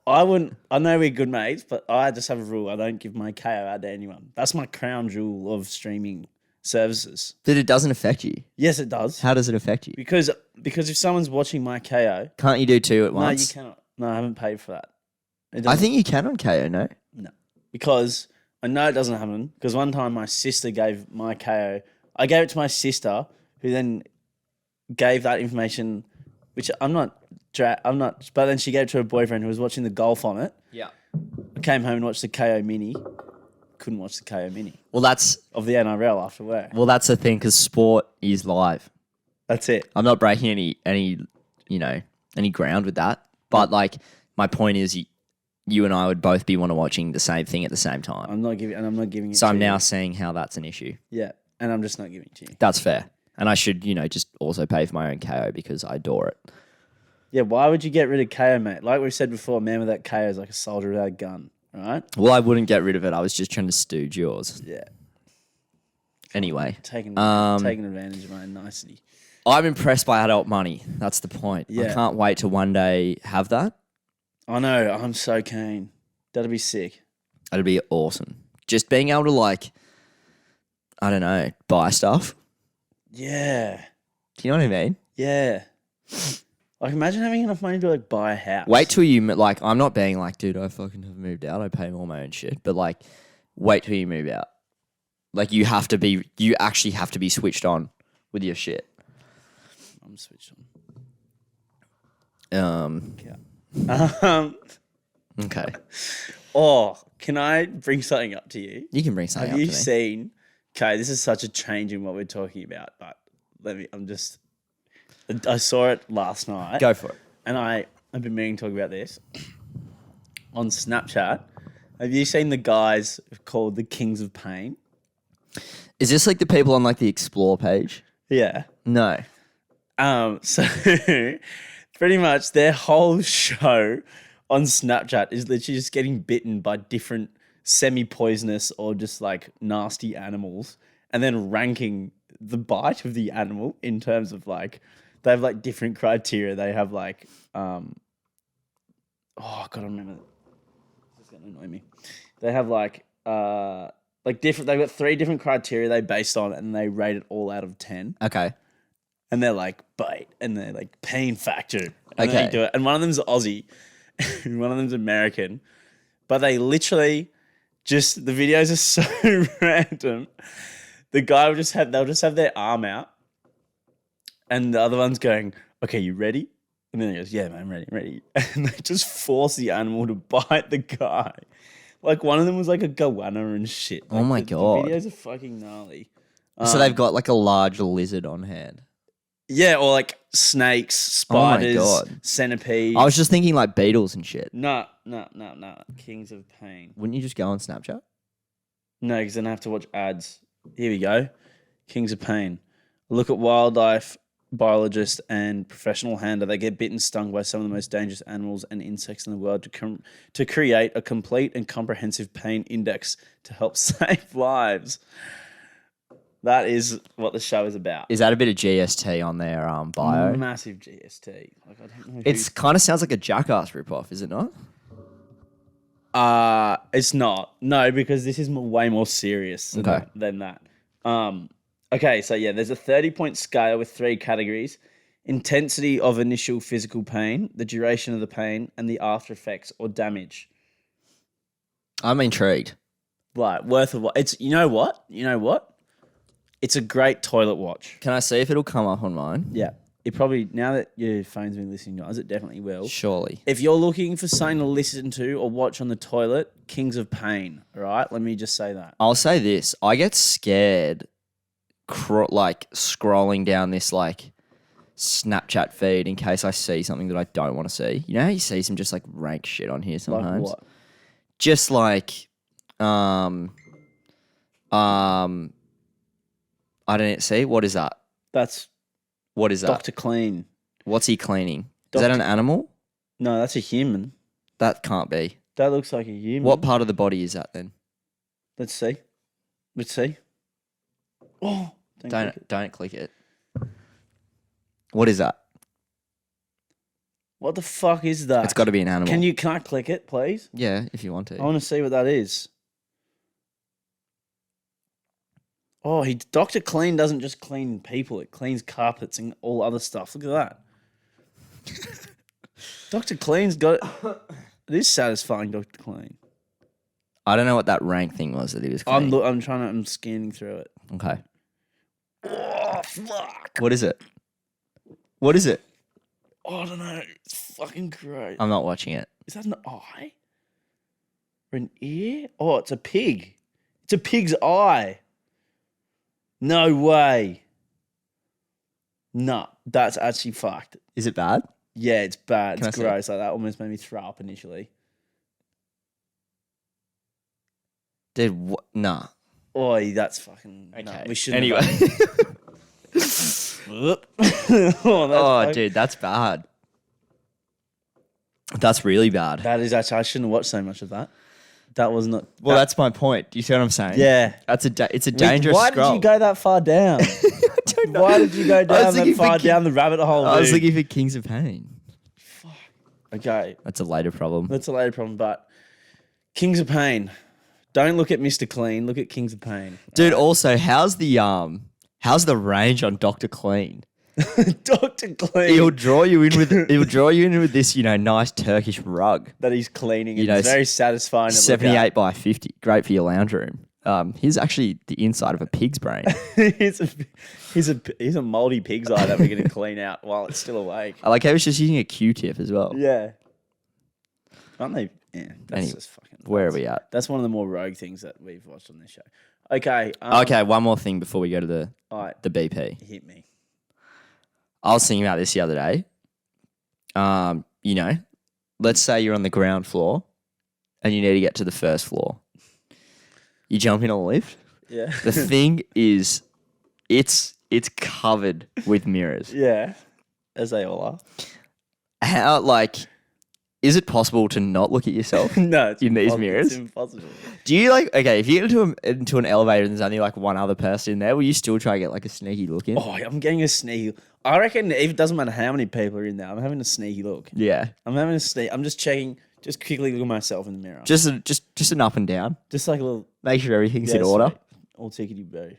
I wouldn't. I know we're good mates, but I just have a rule. I don't give my KO out to anyone. That's my crown jewel of streaming services. That it doesn't affect you. Yes, it does. How does it affect you? Because if someone's watching my KO, Can't you do two at no, once? you cannot. No, I haven't paid for that. It I doesn't- think you can on KO, no? no, because I know it doesn't happen. Because one time my sister gave my KO. I gave it to my sister, who then gave that information, which I'm not. But then she gave it to her boyfriend, who was watching the golf on it. Yeah. I came home and watched the KO mini. Couldn't watch the KO mini Well, that's of the NRL after work. the thing because sport is live. That's it. I'm not breaking any ground with that. But like, my point is, you and I would both be watching the same thing at the same time. I'm not giving it. So to I'm now you. seeing how that's an issue. Yeah, and I'm just not giving it to you. That's fair. And I should, just also pay for my own KO because I adore it. Yeah, why would you get rid of KO, mate? Like we said before, a man with that KO is like a soldier without a gun, right? Well, I wouldn't get rid of it. I was just trying to stooge yours. Yeah, Anyway, taking advantage of my nicety. I'm impressed by adult money. That's the point. I Yeah. can't wait to one day have that. I know. I'm so keen. That'd be sick. That'd be awesome. Just being able to I don't know, buy stuff. Yeah, Do you know what I mean? yeah. Like, imagine having enough money to buy a house. Wait till you I'm not being like, dude, I fucking have moved out. I pay all my own shit. But wait till you move out. You actually have to be switched on with your shit. I'm switched on. Yeah. Okay. Oh, can I bring something up to you? You can bring something Have up you to me. seen? Okay, this is such a change in what we're talking about, but I saw it last night. Go for it. And I've been meaning to talk about this on Snapchat. Have you seen the guys called the Kings of Pain? Is this the people on the Explore page? Yeah. No. So pretty much their whole show on Snapchat is literally just getting bitten by different semi-poisonous or just nasty animals, and then ranking the bite of the animal in terms of they have different criteria. They have oh god, I remember. This is gonna annoy me. They have different. They've got 3 different criteria they based on, and they rate it all out of 10. Okay. And they're bite, and they're pain factor. And Okay. they do it. And one of them's Aussie, and one of them's American. But they literally the videos are so random. The guy they'll just have their arm out, and the other one's going, okay, you ready? And then he goes, yeah, man, I'm ready. And they just force the animal to bite the guy. One of them was a goanna and shit. Oh my God. The videos are fucking gnarly. So they've got a large lizard on hand. Yeah, or snakes, Oh my spiders, God. centipedes. I was just thinking beetles and shit. No. Kings of Pain. Wouldn't you just go on Snapchat? No, because then I have to watch ads. Here we go. Kings of Pain. Look at wildlife biologist and professional handler. They get bitten, stung by some of the most dangerous animals and insects in the world to create a complete and comprehensive pain index to help save lives. That is what the show is about. Is that a bit of GST on their bio? Massive GST. I don't know. It's kind of sounds like a Jackass ripoff, is it not? It's not. No, because this is way more serious than that. Okay, so yeah, there's a 30-point scale with 3 categories: intensity of initial physical pain, the duration of the pain, and the after effects or damage. I'm intrigued. Right, worth of what? It's you know what? It's a great toilet watch. Can I see if it'll come up on mine? Yeah. It probably, now that your phone's been listening to us, it definitely will. Surely. If you're looking for something to listen to or watch on the toilet, Kings of Pain, all right? Let me just say that. I'll say this. I get scared scrolling down this Snapchat feed in case I see something that I don't want to see. You know how you see some just rank shit on here sometimes? Like what? Just I don't see. What is that? That's What is that? Dr. Clean. What's he cleaning? Is that an animal? No, that's a human. That can't be. That looks like a human. What part of the body is that then? Let's see. Let's see. Oh, Don't click it. What is that? What the fuck is that? It's got to be an animal. Can I click it, please? Yeah, if you want to. I want to see what that is. Oh, Dr. Clean doesn't just clean people; it cleans carpets and all other stuff. Look at that. Dr. Clean's got. It is satisfying, Dr. Clean. I don't know what that rank thing was that he was cleaning. I'm scanning through it. Okay. Oh fuck! What is it? What is it? Oh, I don't know. It's fucking great. I'm not watching it. Is that an eye? Or an ear? Oh, it's a pig. It's a pig's eye. No way. No, that's actually fucked. Is it bad? Yeah, it's bad. Can It's I see it? gross. Like that almost made me throw up initially. Dude, what? Nah. Oi, that's fucking. Okay. No, we shouldn't. Anyway. Oh, dude, that's bad. That's really bad. That is actually. I shouldn't have watched so much of that. That was not. Well, that's my point. Do you see what I'm saying? Yeah. It's a dangerous Why scroll. did you go that far down? I don't know. Why did you go I was down that looking for far down the rabbit hole? I was dude? looking for Kings of Pain. Okay, That's a later problem. that's a later problem. But Kings of Pain. Don't look at Mr. Clean. Look at Kings of Pain. Dude, also, how's the range on Dr. Clean? Dr. Clean. He'll draw you in with this, nice Turkish rug. That he's cleaning. You know, It's very satisfying. To look 78 by 50. Great for your lounge room. Here's actually the inside of a pig's brain. at. he's a moldy pig's eye that we're going to clean out while it's still awake. I like how he's just using a Q-tip as well. Yeah. Aren't they? Yeah. That's Anyway, just fucking. Where are we at? That's one of the more rogue things that we've watched on this show. Okay. Okay, one more thing before we go to All right. the BP. Hit me. I was thinking about this the other day. Let's say you're on the ground floor and you need to get to the first floor. You jump in a lift. Yeah. The thing is, it's covered with mirrors. Yeah. As they all are. How, is it possible to not look at yourself? No, it's In these impossible. mirrors? It's impossible. Do you if you get into an elevator and there's only one other person in there, will you still try to get a sneaky look in? Oh, I'm getting a sneaky. I reckon it doesn't matter how many people are in there. I'm having a sneaky look. Yeah. I'm having a sneak. I'm just checking. Just quickly look at myself in the mirror. Just an up and down. Just like a little. Make sure everything's in order. Sweet. All tickety boo.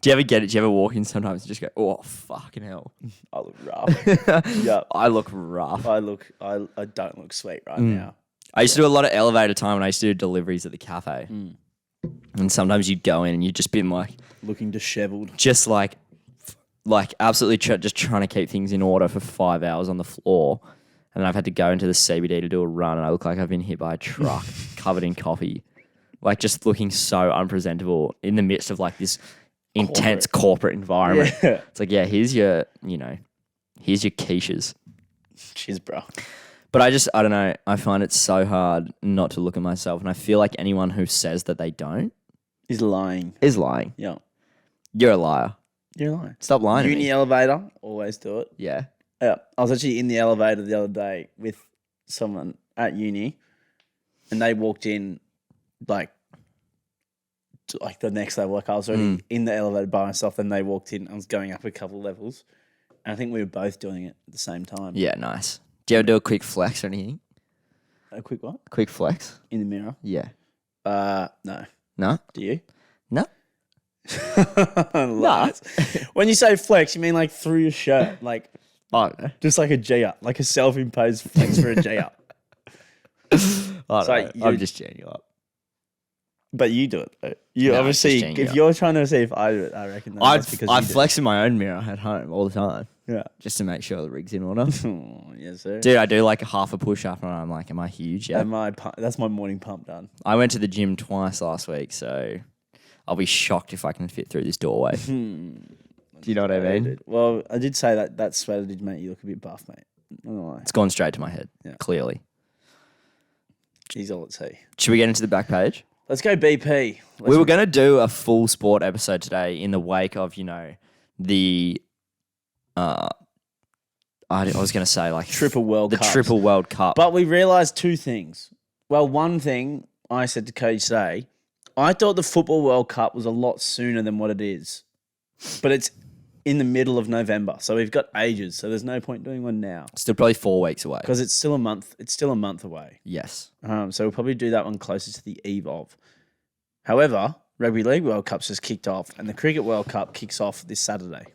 Do you ever get it? Do you ever walk in sometimes and just go, oh, fucking hell. I look rough. Yeah. I look rough. I don't look sweet right now. I used to do a lot of elevator time when I used to do deliveries at the cafe. And sometimes you'd go in and you'd just been Looking disheveled. just absolutely just trying to keep things in order for 5 hours on the floor. And then I've had to go into the CBD to do a run and I look like I've been hit by a truck covered in coffee. Just looking so unpresentable in the midst of this intense corporate environment. Yeah. It's here's your quiches. Cheers, bro. But I don't know. I find it so hard not to look at myself. And I feel like anyone who says that they don't He's lying. is lying. Yeah. You're a liar. You're lying. Stop lying to Uni me. elevator. Always do it. Yeah. Yeah. I was actually in the elevator the other day with someone at uni and they walked in to the next level. I was already in the elevator by myself. Then they walked in. I was going up a couple of levels. And I think we were both doing it at the same time. Yeah, nice. Do you ever do a quick flex or anything? A quick what? Quick flex? In the mirror? Yeah. No. No? Do you? No. Lies. When you say flex, you mean through your shirt, I don't know. just like a G up, like a self-imposed flex for a G up. I So don't know. I'm just jam you up. But you do it though. You No, obviously, it's just G if up. you're trying to see if I do it, I reckon that's because I you do flex in my own mirror at home all the time it. Yeah. just to make sure the rig's in order. Oh, yes, sir. Dude, I do a half a push up and I'm am I huge? Yeah. That's my morning pump done. I went to the gym twice last week, so I'll be shocked if I can fit through this doorway. Do you know what I mean? Well, I did say that sweater did make you look a bit buff, mate. Not gonna lie. It's gone straight to my head, Yeah. clearly. He's all at sea. Should we get into the back page? Let's go BP. We were going to do a full sport episode today in the wake of, the I was going to say like Triple World Cup. The Triple World Cup. But we realised two things. Well, one thing I said to Cody today, I thought the Football World Cup was a lot sooner than what it is. But it's in the middle of November, so we've got ages. So there's no point doing one now. Still probably 4 weeks away. Because it's still a month. It's still a month away. Yes. So we'll probably do that one closer to the eve of. However, Rugby League World Cup's just kicked off, and the Cricket World Cup kicks off this Saturday.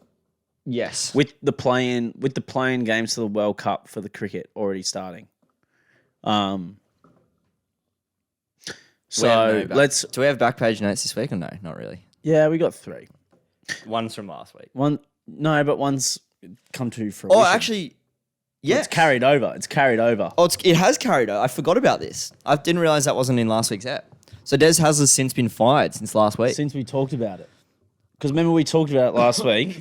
Yes. With the play-in games to the World Cup for the cricket already starting. So let's. Do we have back page notes this week or no? Not really. Yeah, we got 3. One's from last week. But one's come to fruition. Oh, actually, yeah. It's carried over. Oh, it has carried over. I forgot about this. I didn't realize that wasn't in last week's app. So Des has since been fired since last week. Since we talked about it. Because remember we talked about it last week.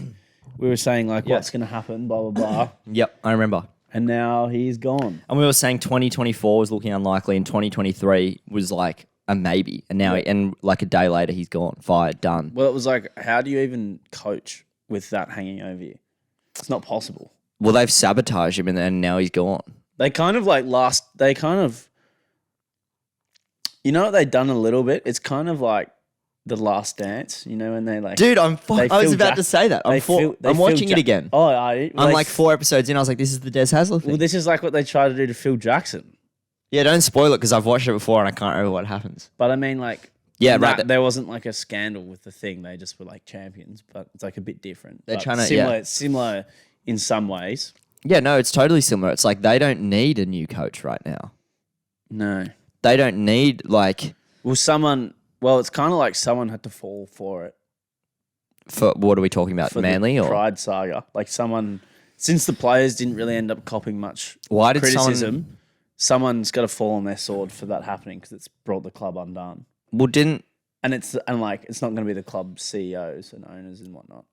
We were saying like what's going to happen, blah, blah, blah. Yep, I remember. And now he's gone. And we were saying 2024 was looking unlikely and 2023 was like a maybe. And now, and like a day later, he's gone, fired, done. Well, it was like, how do you even coach with that hanging over you? It's not possible. Well, they've sabotaged him and then now he's gone. They kind of you know what they've done a little bit? It's kind of like The Last Dance, when they like... Dude, I was about to say that. I'm watching it again. Oh, I'm like 4 episodes in. I was like, this is the Des Hasler thing. Well, this is like what they try to do to Phil Jackson. Yeah, don't spoil it because I've watched it before and I can't remember what happens. But I mean, like... Yeah, right. There wasn't like a scandal with the thing. They just were like champions, but it's like a bit different. They're but trying to... Similar in some ways. Yeah, no, it's totally similar. It's like they don't need a new coach right now. No. They don't need like... Well, it's kind of like someone had to fall for it. For what are we talking about? For Manly the or Pride saga? Like someone, since the players didn't really end up copping much criticism, someone's got to fall on their sword for that happening because it's brought the club undone. Well, and it's not going to be the club CEOs and owners and whatnot.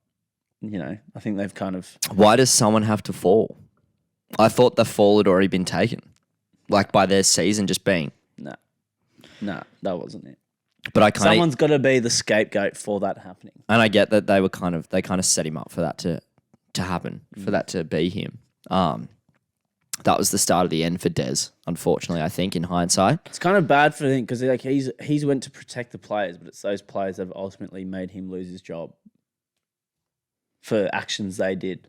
I think they've kind of. Why does someone have to fall? I thought the fall had already been taken, like by their season just being. No, that wasn't it. But someone's got to be the scapegoat for that happening. And I get that they kind of set him up for that to happen, for that to be him. That was the start of the end for Des, unfortunately, I think, in hindsight. It's kind of bad for him because like he's went to protect the players, but it's those players that have ultimately made him lose his job for actions they did.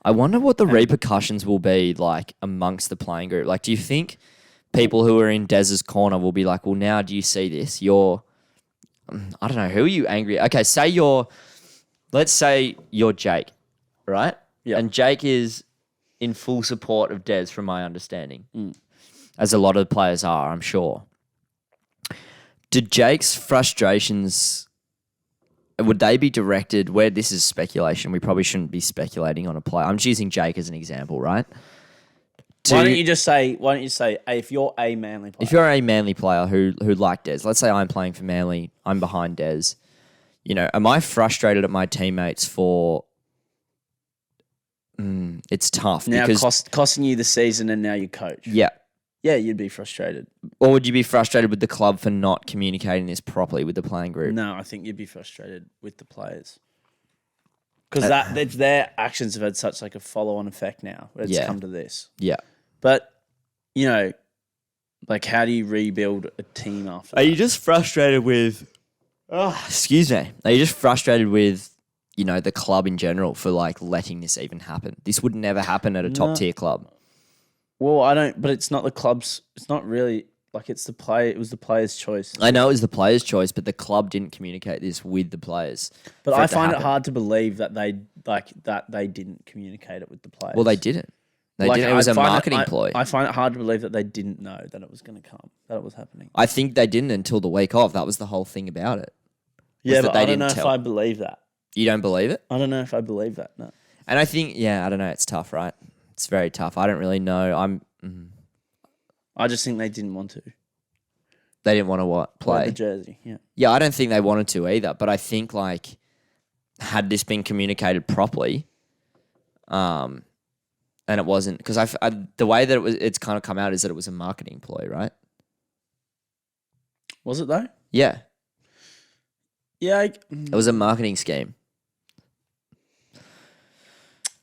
I wonder what the repercussions will be like amongst the playing group. Like, do you think people who are in Des's corner will be like, well, now do you see this? I don't know, who are you angry at? Okay, let's say you're Jake, right? Yeah. And Jake is in full support of Des, from my understanding, as a lot of players are, I'm sure. Did Jake's frustrations, would they be directed, where this is speculation, we probably shouldn't be speculating on a player. I'm just using Jake as an example, right? Why don't you say, hey, if you're a Manly player. If you're a Manly player who like Des, let's say I'm playing for Manly, I'm behind Des, am I frustrated at my teammates for... it's tough. Now because costing you the season and now you coach. Yeah. Yeah, you'd be frustrated. Or would you be frustrated with the club for not communicating this properly with the playing group? No, I think you'd be frustrated with the players. Because their actions have had such like a follow-on effect now. It's come to this. Yeah. But, like how do you rebuild a team after Are you just frustrated with... excuse me. Are you just frustrated with, the club in general for like letting this even happen? This would never happen at a top-tier club. Well, but it's not the club's... It's not really... Like it was the player's choice. I know it was the player's choice, but the club didn't communicate this with the players. But I find it hard to believe that they didn't communicate it with the players. Well, they didn't. It was a marketing ploy. I find it hard to believe that they didn't know that it was going to come, that it was happening. I think they didn't until the week of. That was the whole thing about it. Yeah, but I don't know if I believe that. You don't believe it? I don't know if I believe that, no. And I think, I don't know. It's tough, right? It's very tough. I don't really know. I just think they didn't want to. They didn't want to what? Play? The jersey, yeah. Yeah, I don't think they wanted to either. But I think, like, had this been communicated properly, and it wasn't... Because the way that it's kind of come out is that it was a marketing ploy, right? Was it, though? Yeah, Yeah, it was a marketing scheme.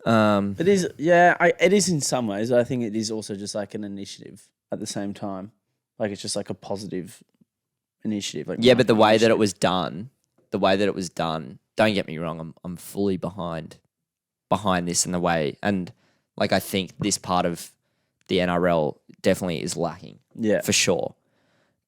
it is. Yeah, it is in some ways. I think it is also just like an initiative at the same time. Like it's just like a positive initiative. Like Yeah, but the marketing way that it initiative. was done, don't get me wrong, I'm fully behind this in the way, and like I think this part of the NRL definitely is lacking. Yeah. For sure.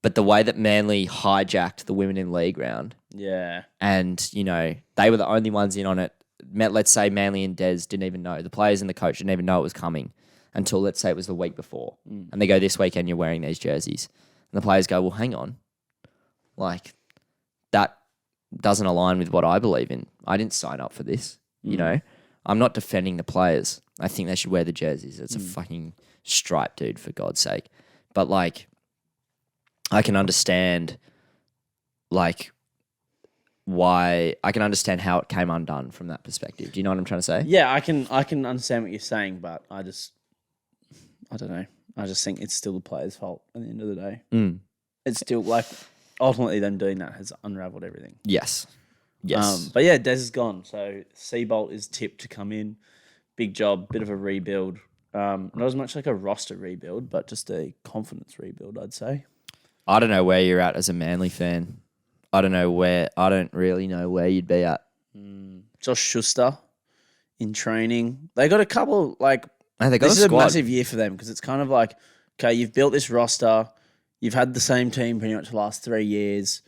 But the way that Manly hijacked the women in league round, Yeah. and they were the only ones in on it. Let's say Manly and Des didn't even know. The players and the coach didn't even know it was coming until, let's say, it was the week before. And they go, this weekend you're wearing these jerseys. And the players go, well, hang on. Like, that doesn't align with what I believe in. I didn't sign up for this. I'm not defending the players. I think they should wear the jerseys. It's a fucking stripe, dude, for God's sake. But, like, I can understand, like, why I can understand how it came undone from that perspective. Do you know what I'm trying to say? Yeah, I can understand what you're saying, but I don't know. I just think it's still the players' fault at the end of the day. It's still like ultimately them doing that has unraveled everything. Yes. But yeah, Des is gone. So Seabolt is tipped to come in. Big job, bit of a rebuild. Not as much like a roster rebuild, but just a confidence rebuild, I'd say. I don't know where you're at as a Manly fan. I don't really know where you'd be at. Josh Schuster in training. They got a couple, like, Hey, they got this a is squad. a massive year for them because it's kind of like, okay, you've built this roster. You've had the same team pretty much the last 3 years.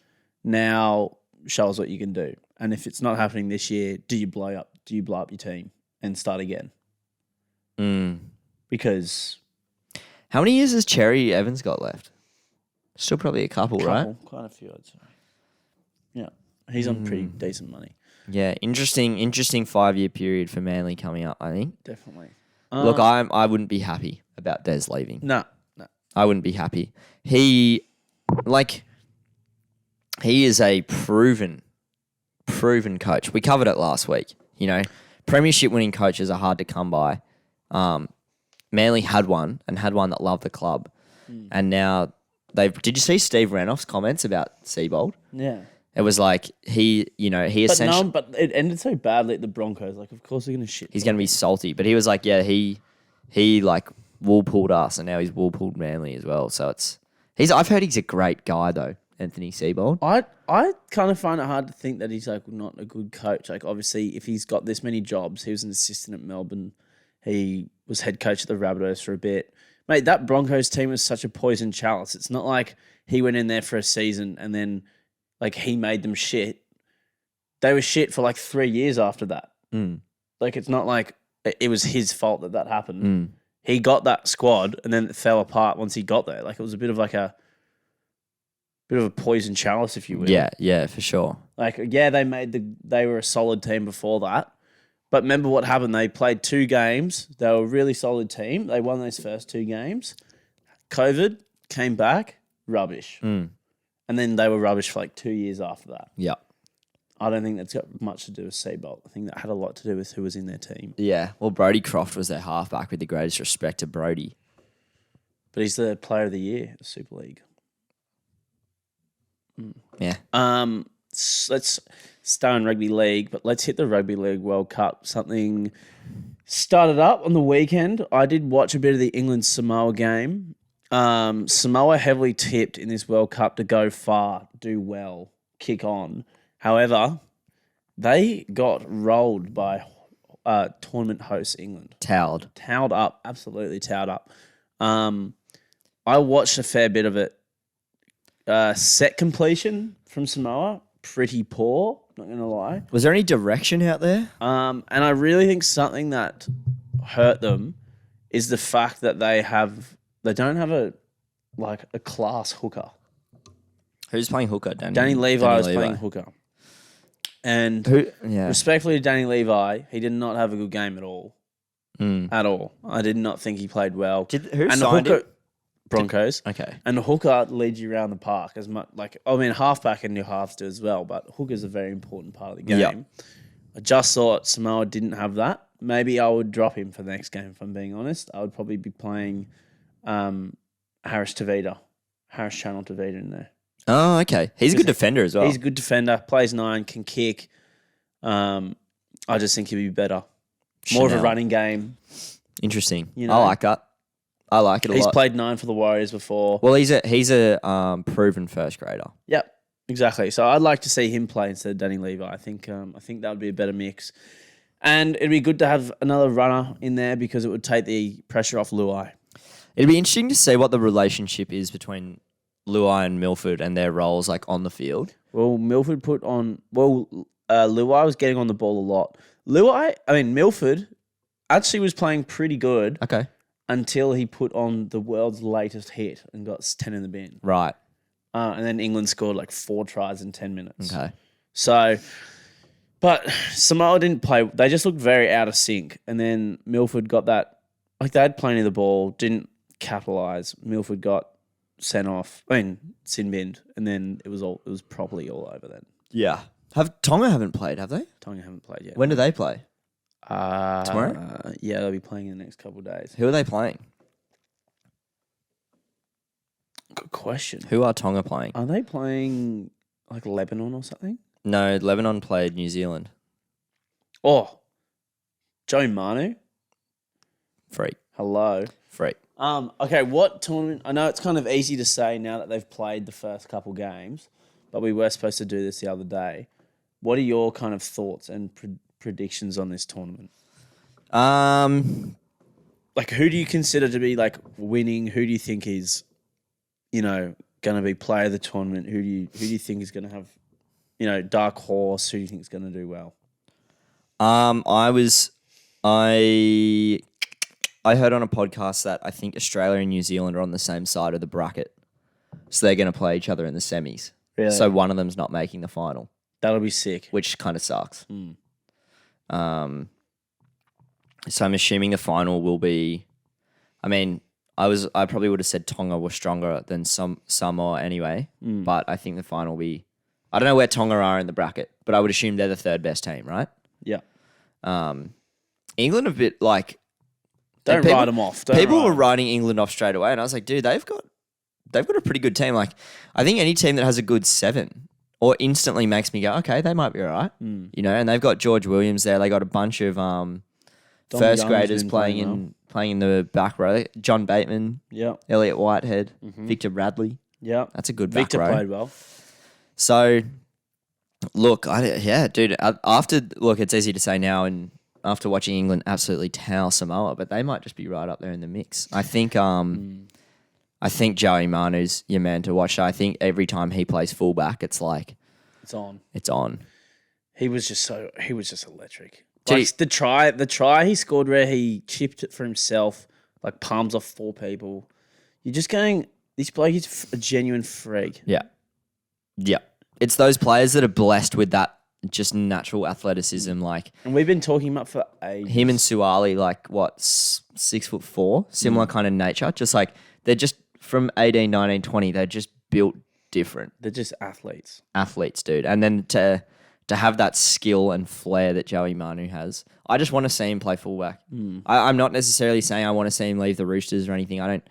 Now show us what you can do. And if it's not happening this year, do you blow up your team and start again? Because How many years has Cherry Evans got left? Still probably a couple, right? Quite a few, I'd say. Yeah. He's on pretty decent money. Yeah, interesting 5-year period for Manly coming up, I think. Definitely. Look, I wouldn't be happy about Des leaving. No. I wouldn't be happy. He is a proven coach. We covered it last week. Premiership winning coaches are hard to come by. Manly had one that loved the club, and now did you see Steve Renoff's comments about Seabold? Yeah. It was like he essentially But it ended so badly at the Broncos. Like, of course they're going to shit. he's going to be salty, but he was like, yeah, he like wool pulled us, and now he's wool pulled Manly as well. So I've heard he's a great guy though, Anthony Seabold. I kind of find it hard to think that he's like not a good coach. Like, obviously, if he's got this many jobs, he was an assistant at Melbourne. He was head coach at the Rabbitohs for a bit. Mate, that Broncos team was such a poison chalice. It's not like he went in there for a season and then like he made them shit. They were shit for like 3 years after that. Like, it's not like it was his fault that happened. He got that squad and then it fell apart once he got there. Like, it was a bit of a poison chalice, if you will. Yeah, for sure. Like, yeah, they were a solid team before that. But remember what happened? They played 2 games. They were a really solid team. They won those first 2 games. COVID came back, rubbish. And then they were rubbish for like 2 years after that. Yeah. I don't think that's got much to do with Seabolt. I think that had a lot to do with who was in their team. Yeah. Well, Brodie Croft was their halfback, with the greatest respect to Brodie. But he's the player of the year, the Super League. Yeah. Let's stay on rugby league, but let's hit the Rugby League World Cup. Something started up on the weekend. I did watch a bit of the England-Samoa game. Samoa heavily tipped in this World Cup to go far, do well, kick on. However, they got rolled by tournament host England. Towed up, absolutely towed up. I watched a fair bit of it. Set completion from Samoa, pretty poor, not going to lie. Was there any direction out there? And I really think something that hurt them is the fact that they don't have a class hooker. Who's playing hooker? Danny Levi was playing hooker. And respectfully to Danny Levi, he did not have a good game at all. At all. I did not think he played well. Who signed him? Broncos. Okay. And the hooker leads you around the park as much. Halfback and your halves do as well, but hooker's a very important part of the game. Yep. I just thought Samoa didn't have that. Maybe I would drop him for the next game, if I'm being honest. I would probably be playing Harris Channel Tavita in there. Oh, okay. He's a good defender as well. He's a good defender, plays 9, can kick. I just think he'll be better. More of a Chanel. running game. Interesting. You know. I like that. I like it a He's lot. played 9 for the Warriors before. Well, he's a proven first grader. Yep, exactly. So I'd like to see him play instead of Danny Levi. I think that would be a better mix. And it'd be good to have another runner in there because it would take the pressure off Luai. It'd be interesting to see what the relationship is between Luai and Milford and their roles like on the field. Well, Milford Luai was getting on the ball a lot. Milford actually was playing pretty good Okay. until he put on the world's latest hit and got 10 in the bin. Right. And then England scored like 4 tries in 10 minutes. Okay. So, but Samoa didn't play. They just looked very out of sync. And then Milford got that, like they had plenty of the ball, didn't capitalise. Milford got sent off, sin binned. And then it was properly all over then. Yeah. Tonga haven't played, have they? Tonga haven't played yet. When do they play? Tomorrow? Yeah, they'll be playing in the next couple of days. Who are they playing? Good question. Who are Tonga playing? Are they playing like Lebanon or something? No, Lebanon played New Zealand. Oh, Joe Manu. Freak. Hello. Freak. Okay, what tournament? I know it's kind of easy to say now that they've played the first couple games, but we were supposed to do this the other day. What are your kind of thoughts and predictions on this tournament? Like, who do you consider to be like winning? Who do you think is, going to be player of the tournament? Who do you think is going to have, dark horse? Who do you think is going to do well? I heard on a podcast that I think Australia and New Zealand are on the same side of the bracket, so they're going to play each other in the semis. Really? So one of them's not making the final, That'll be sick. which kind of sucks. So I'm assuming the final will be. I probably would have said Tonga was stronger than Samoa anyway, but I think the final will be. I don't know where Tonga are in the bracket, but I would assume they're the third best team, right? Yeah. England a bit like. Don't write them off. People were writing England off straight away, and I was like, dude, they've got a pretty good team. Like, I think any team that has a good 7 or instantly makes me go, okay, they might be all right. And they've got George Williams there. They got a bunch of first Young's graders been playing in the back row. John Bateman, Yeah. Elliot Whitehead, Victor Radley. Yeah. That's a good back Victor row. played well. So, look, dude. It's easy to say now, and after watching England absolutely towel Samoa, but they might just be right up there in the mix. I think Joey Manu's your man to watch. I think every time he plays fullback, it's like It's on. it's on. He was just electric. Did Like the try he scored where he chipped it for himself, like palms off 4 people. You're just going, this bloke is a genuine freak. Yeah. It's those players that are blessed with that just natural athleticism, like And we've been talking about for ages. him and Suwali, like 6'4", similar kind of nature. Just like they're just from 18, 19, 20, they're just built different They're just athletes. dude. And then to have that skill and flair that Joey Manu has, I just want to see him play fullback. I'm not necessarily saying I want to see him leave the Roosters or anything. I don't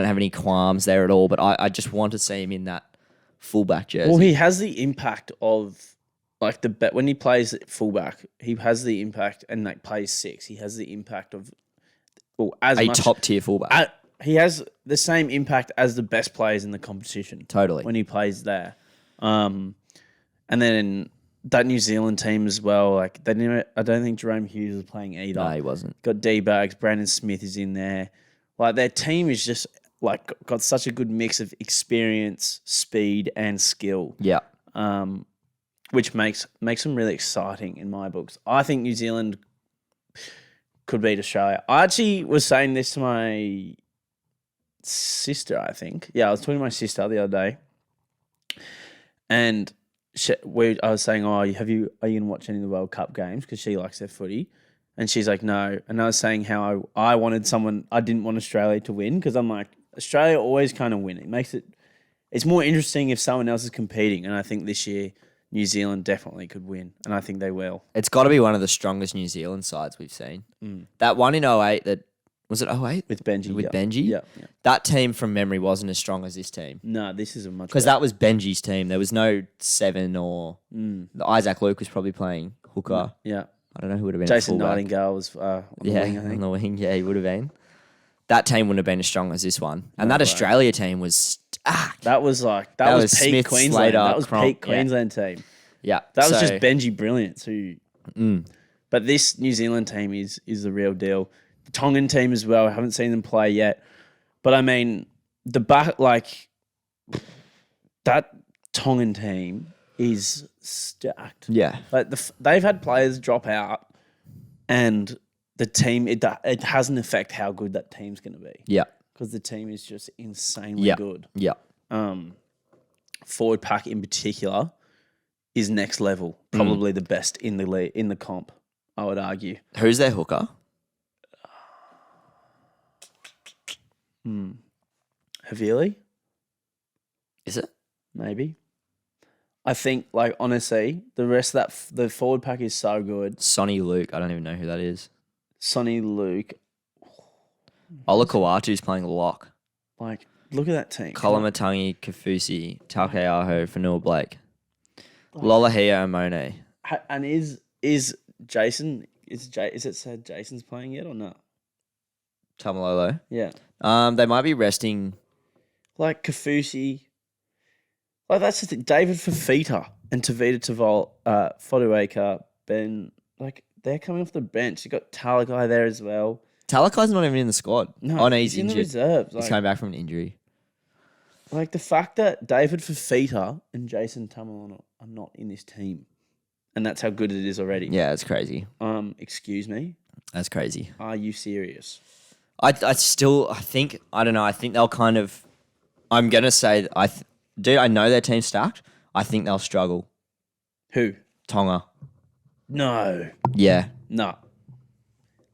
have any qualms there at all. But I just want to see him in that fullback jersey. Well, he has the impact of like when he plays fullback, he has the impact and like plays 6. He has the impact of top tier fullback. He has the same impact as the best players in the competition. Totally. When he plays there. And then that New Zealand team as well, like I don't think Jerome Hughes was playing either. No, he wasn't. Got D-Bags, Brandon Smith is in there. Like their team is just like got such a good mix of experience, speed, and skill. Yeah. Which makes them really exciting in my books. I think New Zealand could beat Australia. I actually was saying this to my sister, I think. Yeah, I was talking to my sister the other day. And I was saying, are you going to watch any of the World Cup games? Because she likes their footy. And she's like, no. And I was saying how I wanted I didn't want Australia to win because I'm like, Australia always kind of win. It's more interesting if someone else is competing. And I think this year, New Zealand definitely could win. And I think they will. It's got to be one of the strongest New Zealand sides we've seen. That one in 08 that Was it 08? with Benji. With yeah. Benji? Yeah. That team from memory wasn't as strong as this team. No, this is a much Because better. that was Benji's team. There was no 7 or... Isaac Luke was probably playing hooker. Yeah. I don't know who would have been Jason at fullback. Nightingale was on the wing, I on think. the wing. Yeah, he would have been. That team wouldn't have been as strong as this one. And that way. Australia team was stacked. That was like That was was peak Smith, Queensland. Slater, That was Cronk, peak yeah. Queensland team. Yeah. That was so- just Benji Brilliance who. But this New Zealand team is the real deal. The Tongan team as well. I haven't seen them play yet, but I mean that Tongan team is stacked. Yeah. Like they've had players drop out, and the team it hasn't affected how good that team's going to be Yeah. because the team is just insanely Yeah. good. Yeah. Forward pack in particular is next level. Probably the best in the league, in the comp, I would argue. Who's their hooker? Havili, Is it? maybe. I think, like, honestly, the rest of the forward pack is so good. Sonny Luke. I don't even know who that is. Sonny, Luke, Ola Kawatu's playing lock. like, look at that team. Kolamatangi, Kafusi, Takeaho, Fanua Blake. Lolahia and Monet. And is Jason, is it said Jason's playing yet or not? Tamalolo. Yeah. They might be resting. Like, Kafusi. Like, that's the thing. David Fafita and Tavita Foduaka, Ben, like, they're coming off the bench. You got Talagai there as well. Talakai's not even in the squad. No, he's in the injured. reserves. He's Like, coming back from an injury. like, the fact that David Fafita and Jason Tamalolo are not in this team, and that's how good it is already. Yeah, it's crazy. Excuse me. That's crazy. Are you serious? I think they'll kind of. I'm gonna say I know their team's stacked. I think they'll struggle. Who? Tonga. No. Yeah. No.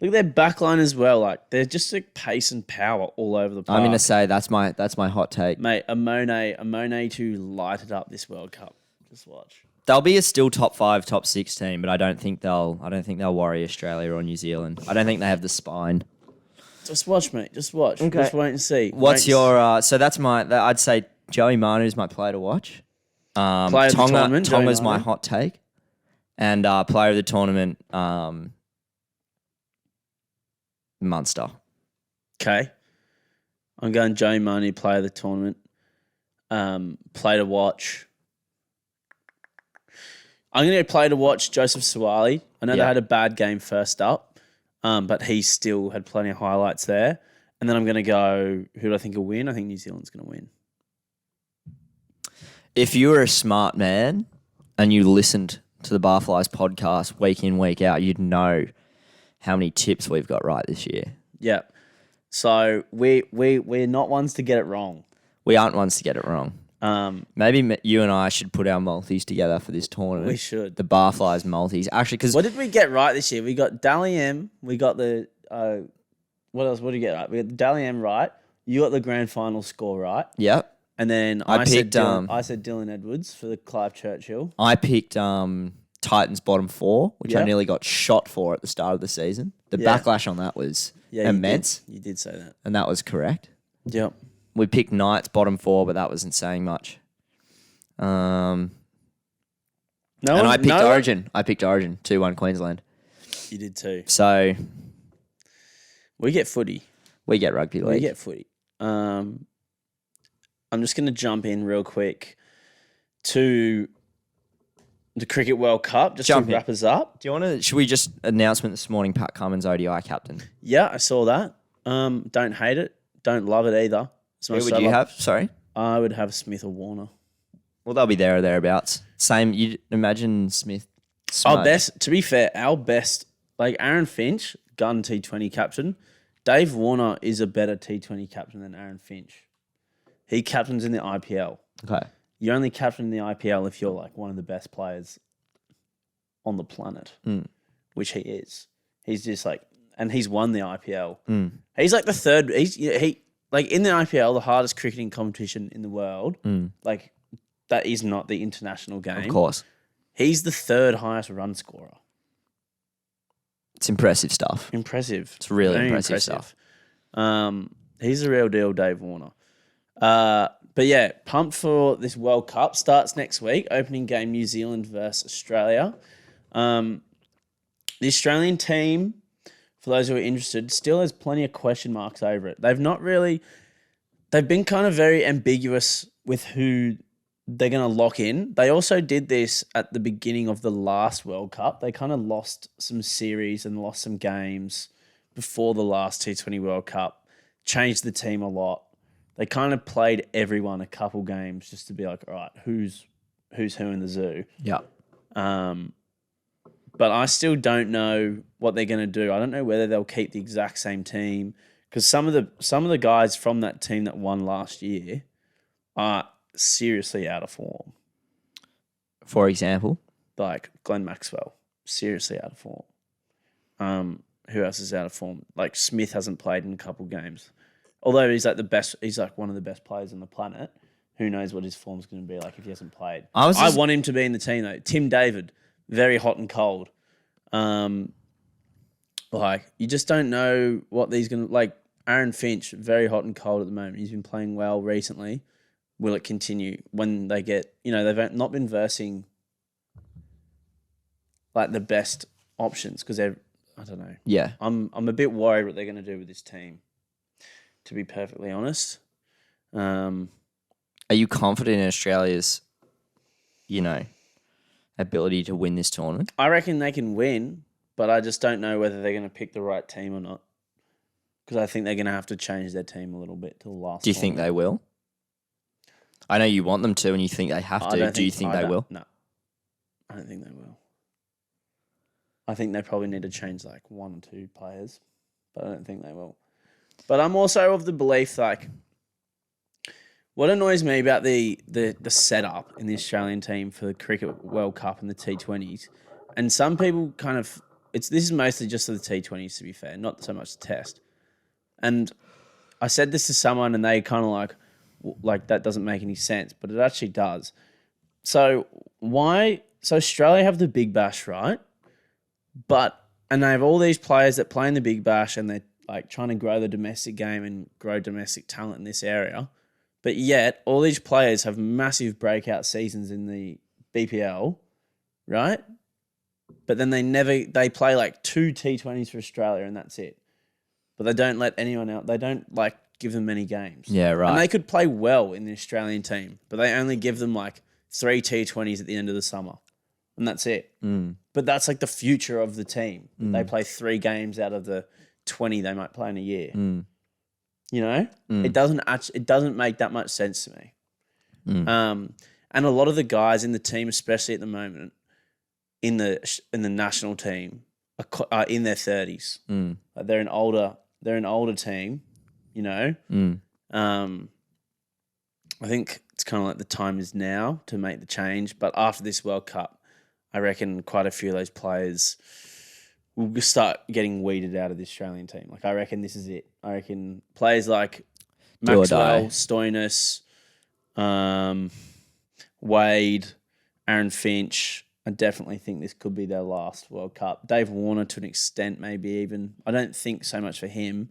Look at their backline as well. Like, they're just like pace and power all over the park. I'm gonna say that's my hot take. Mate, a Monet to light it up this World Cup. Just watch. They'll be a still top 5, top 6 team, but I don't think they'll worry Australia or New Zealand. I don't think they have the spine. Just watch, mate. Just watch. Okay. Just wait and see. What's your so that's I'd say Joey Manu's my player to watch. Player of the tournament, Joey Tonga's my Manu. hot take. And player of the tournament, Munster. Okay. I'm going Joey Manu, player of the tournament. Play to watch. I'm going to play to watch Joseph Suwali. I know they Yeah. had a bad game first up, but he still had plenty of highlights there. And then I'm going to go, who do I think will win? I think New Zealand's going to win. If you were a smart man and you listened to the Barflies podcast week in, week out, you'd know how many tips we've got right this year. Yeah. So we're not ones to get it wrong. We aren't ones to get it wrong. Maybe you and I should put our multis together for this tournament. We should. The Barflies multis. Actually, because What did we get right this year? We got Dally M. We got the what else? What did you get right? We got the Dally M right. You got the grand final score right. Yep. And then I said picked, I said Dylan Edwards for the Clive Churchill. I picked Titans bottom 4, which I Yeah. nearly got shot for at the start of the season. The Yeah. backlash on that was Yeah, immense, You did say that. and that was correct. Yep. We picked Knights bottom 4, but that wasn't saying much. No And one- I picked no one- Origin. I picked Origin, 2-1 Queensland. You did too. So We get footy. we get rugby We league. get footy. I'm just going to jump in real quick to the Cricket World Cup just Jump to in. wrap us up. Do you want to? Should we just announcement this morning? Pat Cummins ODI captain. Yeah, I saw that. Don't hate it. Don't love it either. As much Who as would I you love- have? Sorry. I would have Smith or Warner. Well, they'll be there or thereabouts. Same. You imagine Smith. Our smudge. best, to be fair, our best, like Aaron Finch, gun T20 captain. Dave Warner is a better T20 captain than Aaron Finch. He captains in the IPL. Okay. You only captain in the IPL if you're like one of the best players on the planet, which he is. He's just like, and he's won the IPL. He's like the third. He like in the IPL, the hardest cricketing competition in the world. Like that is not the international game. Of course. He's the third highest run scorer. It's impressive stuff. Impressive. It's really Very impressive stuff. He's the real deal, Dave Warner. But yeah, pumped for this World Cup. Starts next week. Opening game, New Zealand versus Australia. The Australian team, for those who are interested, still has plenty of question marks over it. They've been kind of very ambiguous with who they're going to lock in. They also did this at the beginning of the last World Cup. They kind of lost some series and lost some games before the last T20 World Cup, changed the team a lot. They kind of played everyone a couple games just to be like, all right, who's who in the zoo? Yeah. But I still don't know what they're going to do. I don't know whether they'll keep the exact same team because some of the guys from that team that won last year are seriously out of form. For example? Like Glenn Maxwell, seriously out of form. Who else is out of form? Like Smith hasn't played in a couple games. Although he's like one of the best players on the planet. Who knows what his form's going to be like if he hasn't played. I want him to be in the team though. Tim David, very hot and cold. Like you just don't know what these going to like. Aaron Finch, very hot and cold at the moment. He's been playing well recently. Will it continue when they get, they've not been versing like the best options because I don't know. Yeah. I'm a bit worried what they're going to do with this team, to be perfectly honest. Are you confident in Australia's, ability to win this tournament? I reckon they can win, but I just don't know whether they're going to pick the right team or not. Because I think they're going to have to change their team a little bit to the last. Do you think they will? I know you want them to and you think they have to. Do you think they will? No. I don't think they will. I think they probably need to change like one or two players, but I don't think they will. But I'm also of the belief, like, what annoys me about the setup in the Australian team for the Cricket World Cup and the T20s, and some people kind of, this is mostly just for the T20s, to be fair, not so much the Test. And I said this to someone and they kind of like that doesn't make any sense, but it actually does. So Australia have the Big Bash, right? And they have all these players that play in the Big Bash and they're like trying to grow the domestic game and grow domestic talent in this area. But yet all these players have massive breakout seasons in the BPL, right? But then they play like 2 T20s for Australia and that's it. But they don't let anyone out. They don't like give them many games. Yeah, right. And they could play well in the Australian team, but they only give them like 3 T20s at the end of the summer. And that's it. But that's like the future of the team. They play 3 games out of the 20 they might play in a year. It doesn't make that much sense to me. And a lot of the guys in the team, especially at the moment, in the national team, are in their 30s. Like they're an older team, I think it's kind of like the time is now to make the change. But after this World Cup, I reckon quite a few of those players will start getting weeded out of the Australian team. Like I reckon this is it. I reckon players like Maxwell, Stoinis, Wade, Aaron Finch, I definitely think this could be their last World Cup. Dave Warner to an extent, maybe even. I don't think so much for him,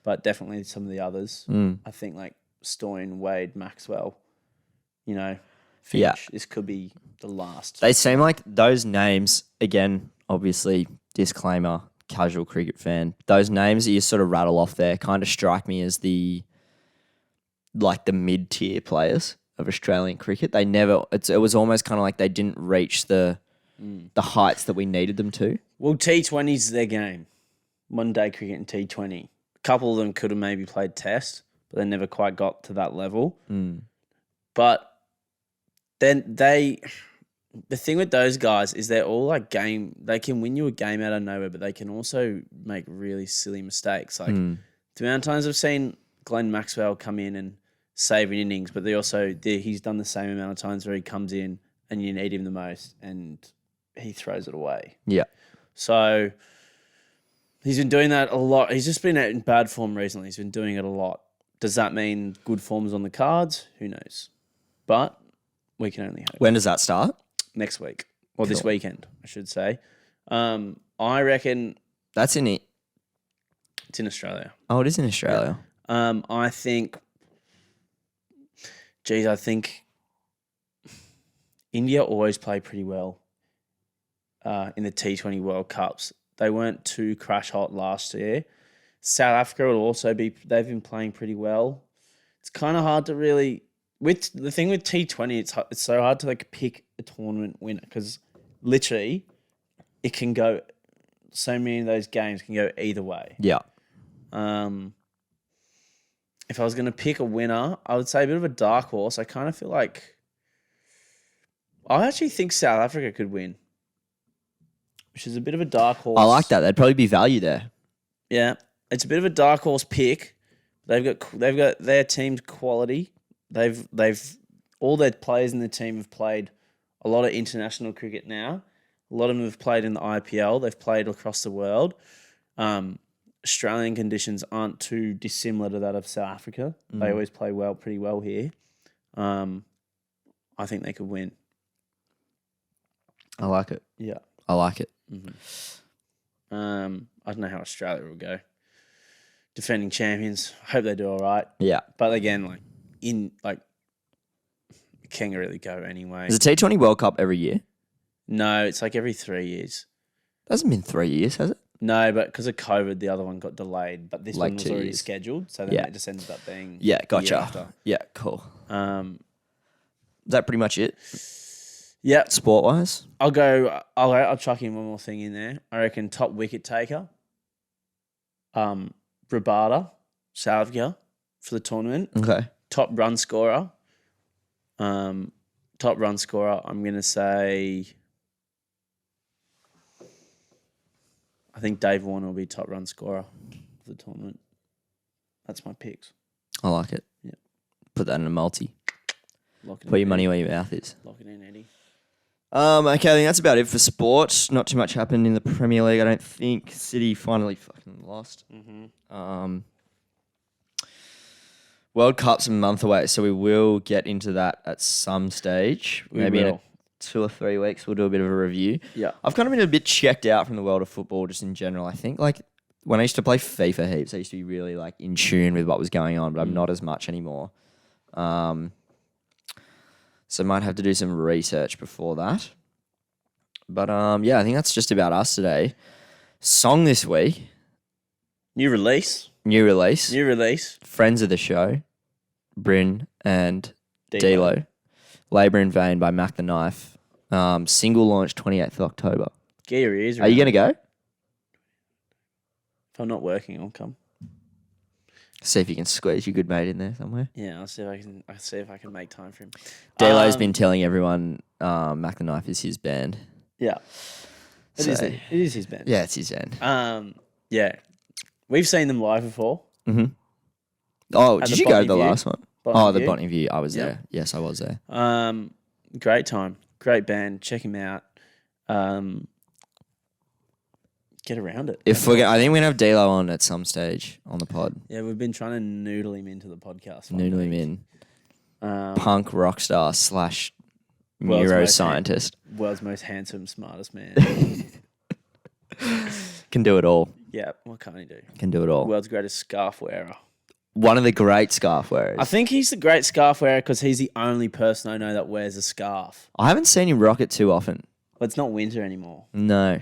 but definitely some of the others. I think like Stoin, Wade, Maxwell, Finch. Yeah. This could be the last. They seem like those names, again, obviously, disclaimer, casual cricket fan. Those names that you sort of rattle off there kind of strike me as the mid-tier players of Australian cricket. It was almost kind of like they didn't reach the heights that we needed them to. Well, T20 is their game. One-day cricket and T20. A couple of them could have maybe played Test, but they never quite got to that level. But then the thing with those guys is they're all like they can win you a game out of nowhere, but they can also make really silly mistakes. Like the amount of times I've seen Glenn Maxwell come in and save an innings, but he's done the same amount of times where he comes in and you need him the most and he throws it away. Yeah. So he's been doing that a lot. He's just been in bad form recently. He's been doing it a lot. Does that mean good form's on the cards? Who knows? But we can only hope. When does that start? Next week. Or this weekend, I should say. I reckon that's in it. It's in Australia. Oh, it is in Australia. I think India always play pretty well in the T20 World Cups. They weren't too crash hot last year. South Africa will also they've been playing pretty well. It's kind of hard to really, with the thing with T20, it's so hard to like pick a tournament winner because literally it can go, so many of those games can go either way. Yeah. If I was going to pick a winner, I would say a bit of a dark horse. I kind of feel like I actually think South Africa could win, which is a bit of a dark horse. I like that. There'd probably be value there. Yeah, it's a bit of a dark horse pick. They've got their team's quality. They've all their players in the team have played a lot of international cricket now. A lot of them have played in the IPL. They've played across the world. Australian conditions aren't too dissimilar to that of South Africa. They always play pretty well here. I think they could win. I like it. Yeah. I like it. I don't know how Australia will go. Defending champions. I hope they do all right. Yeah. But again, it can really go anyway. Is the T20 World Cup every year? No, it's like every 3 years. It hasn't been 3 years, has it? No, but because of COVID, the other one got delayed. But this Like one was 2 already years. scheduled, so then it just ended up being Yeah, the year gotcha. after. Yeah, cool. Um, Is that pretty much it, yeah, sport-wise? I'll chuck in one more thing in there. I reckon top wicket taker, Rabada, South Africa for the tournament. Okay. Top run scorer, I'm gonna say. I think Dave Warner will be top run scorer for the tournament. That's my picks. I like it. Yeah. Put that in a multi. Lock it Put in, your money Eddie. where your mouth is. Lock it in, Eddie. Okay, I think that's about it for sport. Not too much happened in the Premier League, I don't think. City finally fucking lost. World Cup's a month away, so we will get into that at some stage. Maybe in 2 or 3 weeks, we'll do a bit of a review. Yeah. I've kind of been a bit checked out from the world of football just in general. I think like when I used to play FIFA heaps, I used to be really like in tune with what was going on, but I'm not as much anymore. So might have to do some research before that. But yeah, I think that's just about us today. Song this week, New release. new release, friends of the show, Bryn and D-Lo. Labour in Vain by Mac the Knife. Single launch 28th of October. Get your ears Are you going to go? If I'm not working, I'll come. See if you can squeeze your good mate in there somewhere. Yeah, I'll see if I can make time for him. D-Lo's been telling everyone Mac the Knife is his band. Yeah. So- It is his band. Yeah, it's his band. Yeah. We've seen them live before. Oh, At did the you go to Botany the View. last one? Botany The View. Botany View. I was Yeah. there. Yes, I was there. Great time. Great band. Check him out. Get around it. I think we're going to have D-Lo on at some stage on the pod. Yeah, we've been trying to noodle him into the podcast. Noodle him in. Um, Punk rock star slash World's most neuroscientist. World's most handsome, smartest man. Can do it all. Yeah, what can't he do? Can do it all. World's greatest scarf wearer. One of the great scarf wearers. I think he's the great scarf wearer because he's the only person I know that wears a scarf. I haven't seen him rock it too often. Well, it's not winter anymore, No.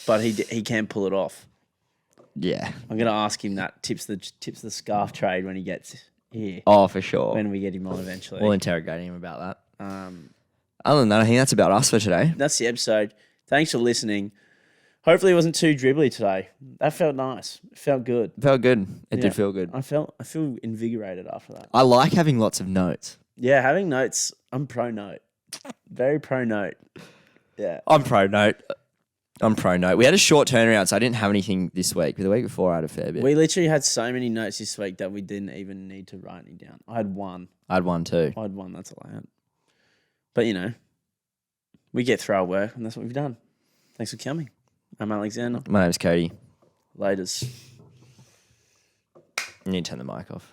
but he can pull it off. Yeah. I'm gonna ask him that tips the scarf trade when he gets here. Oh, for sure. When we get him on eventually. We'll interrogate him about that. Um, Other than that, I think that's about us for today. that's the episode. Thanks for listening. Hopefully it wasn't too dribbly today. That felt nice. It felt good. Felt good. It Yeah. did feel good. I feel invigorated after that. I like having lots of notes. Yeah, having notes. I'm pro note. Very pro note. Yeah. I'm pro note. We had a short turnaround, so I didn't have anything this week. But the week before, I had a fair bit. We literally had so many notes this week that we didn't even need to write any down. I had one. I had one too. That's all I had. But, we get through our work, and that's what we've done. Thanks for coming. I'm Alexander. My name's Cody. Laters. You need to turn the mic off.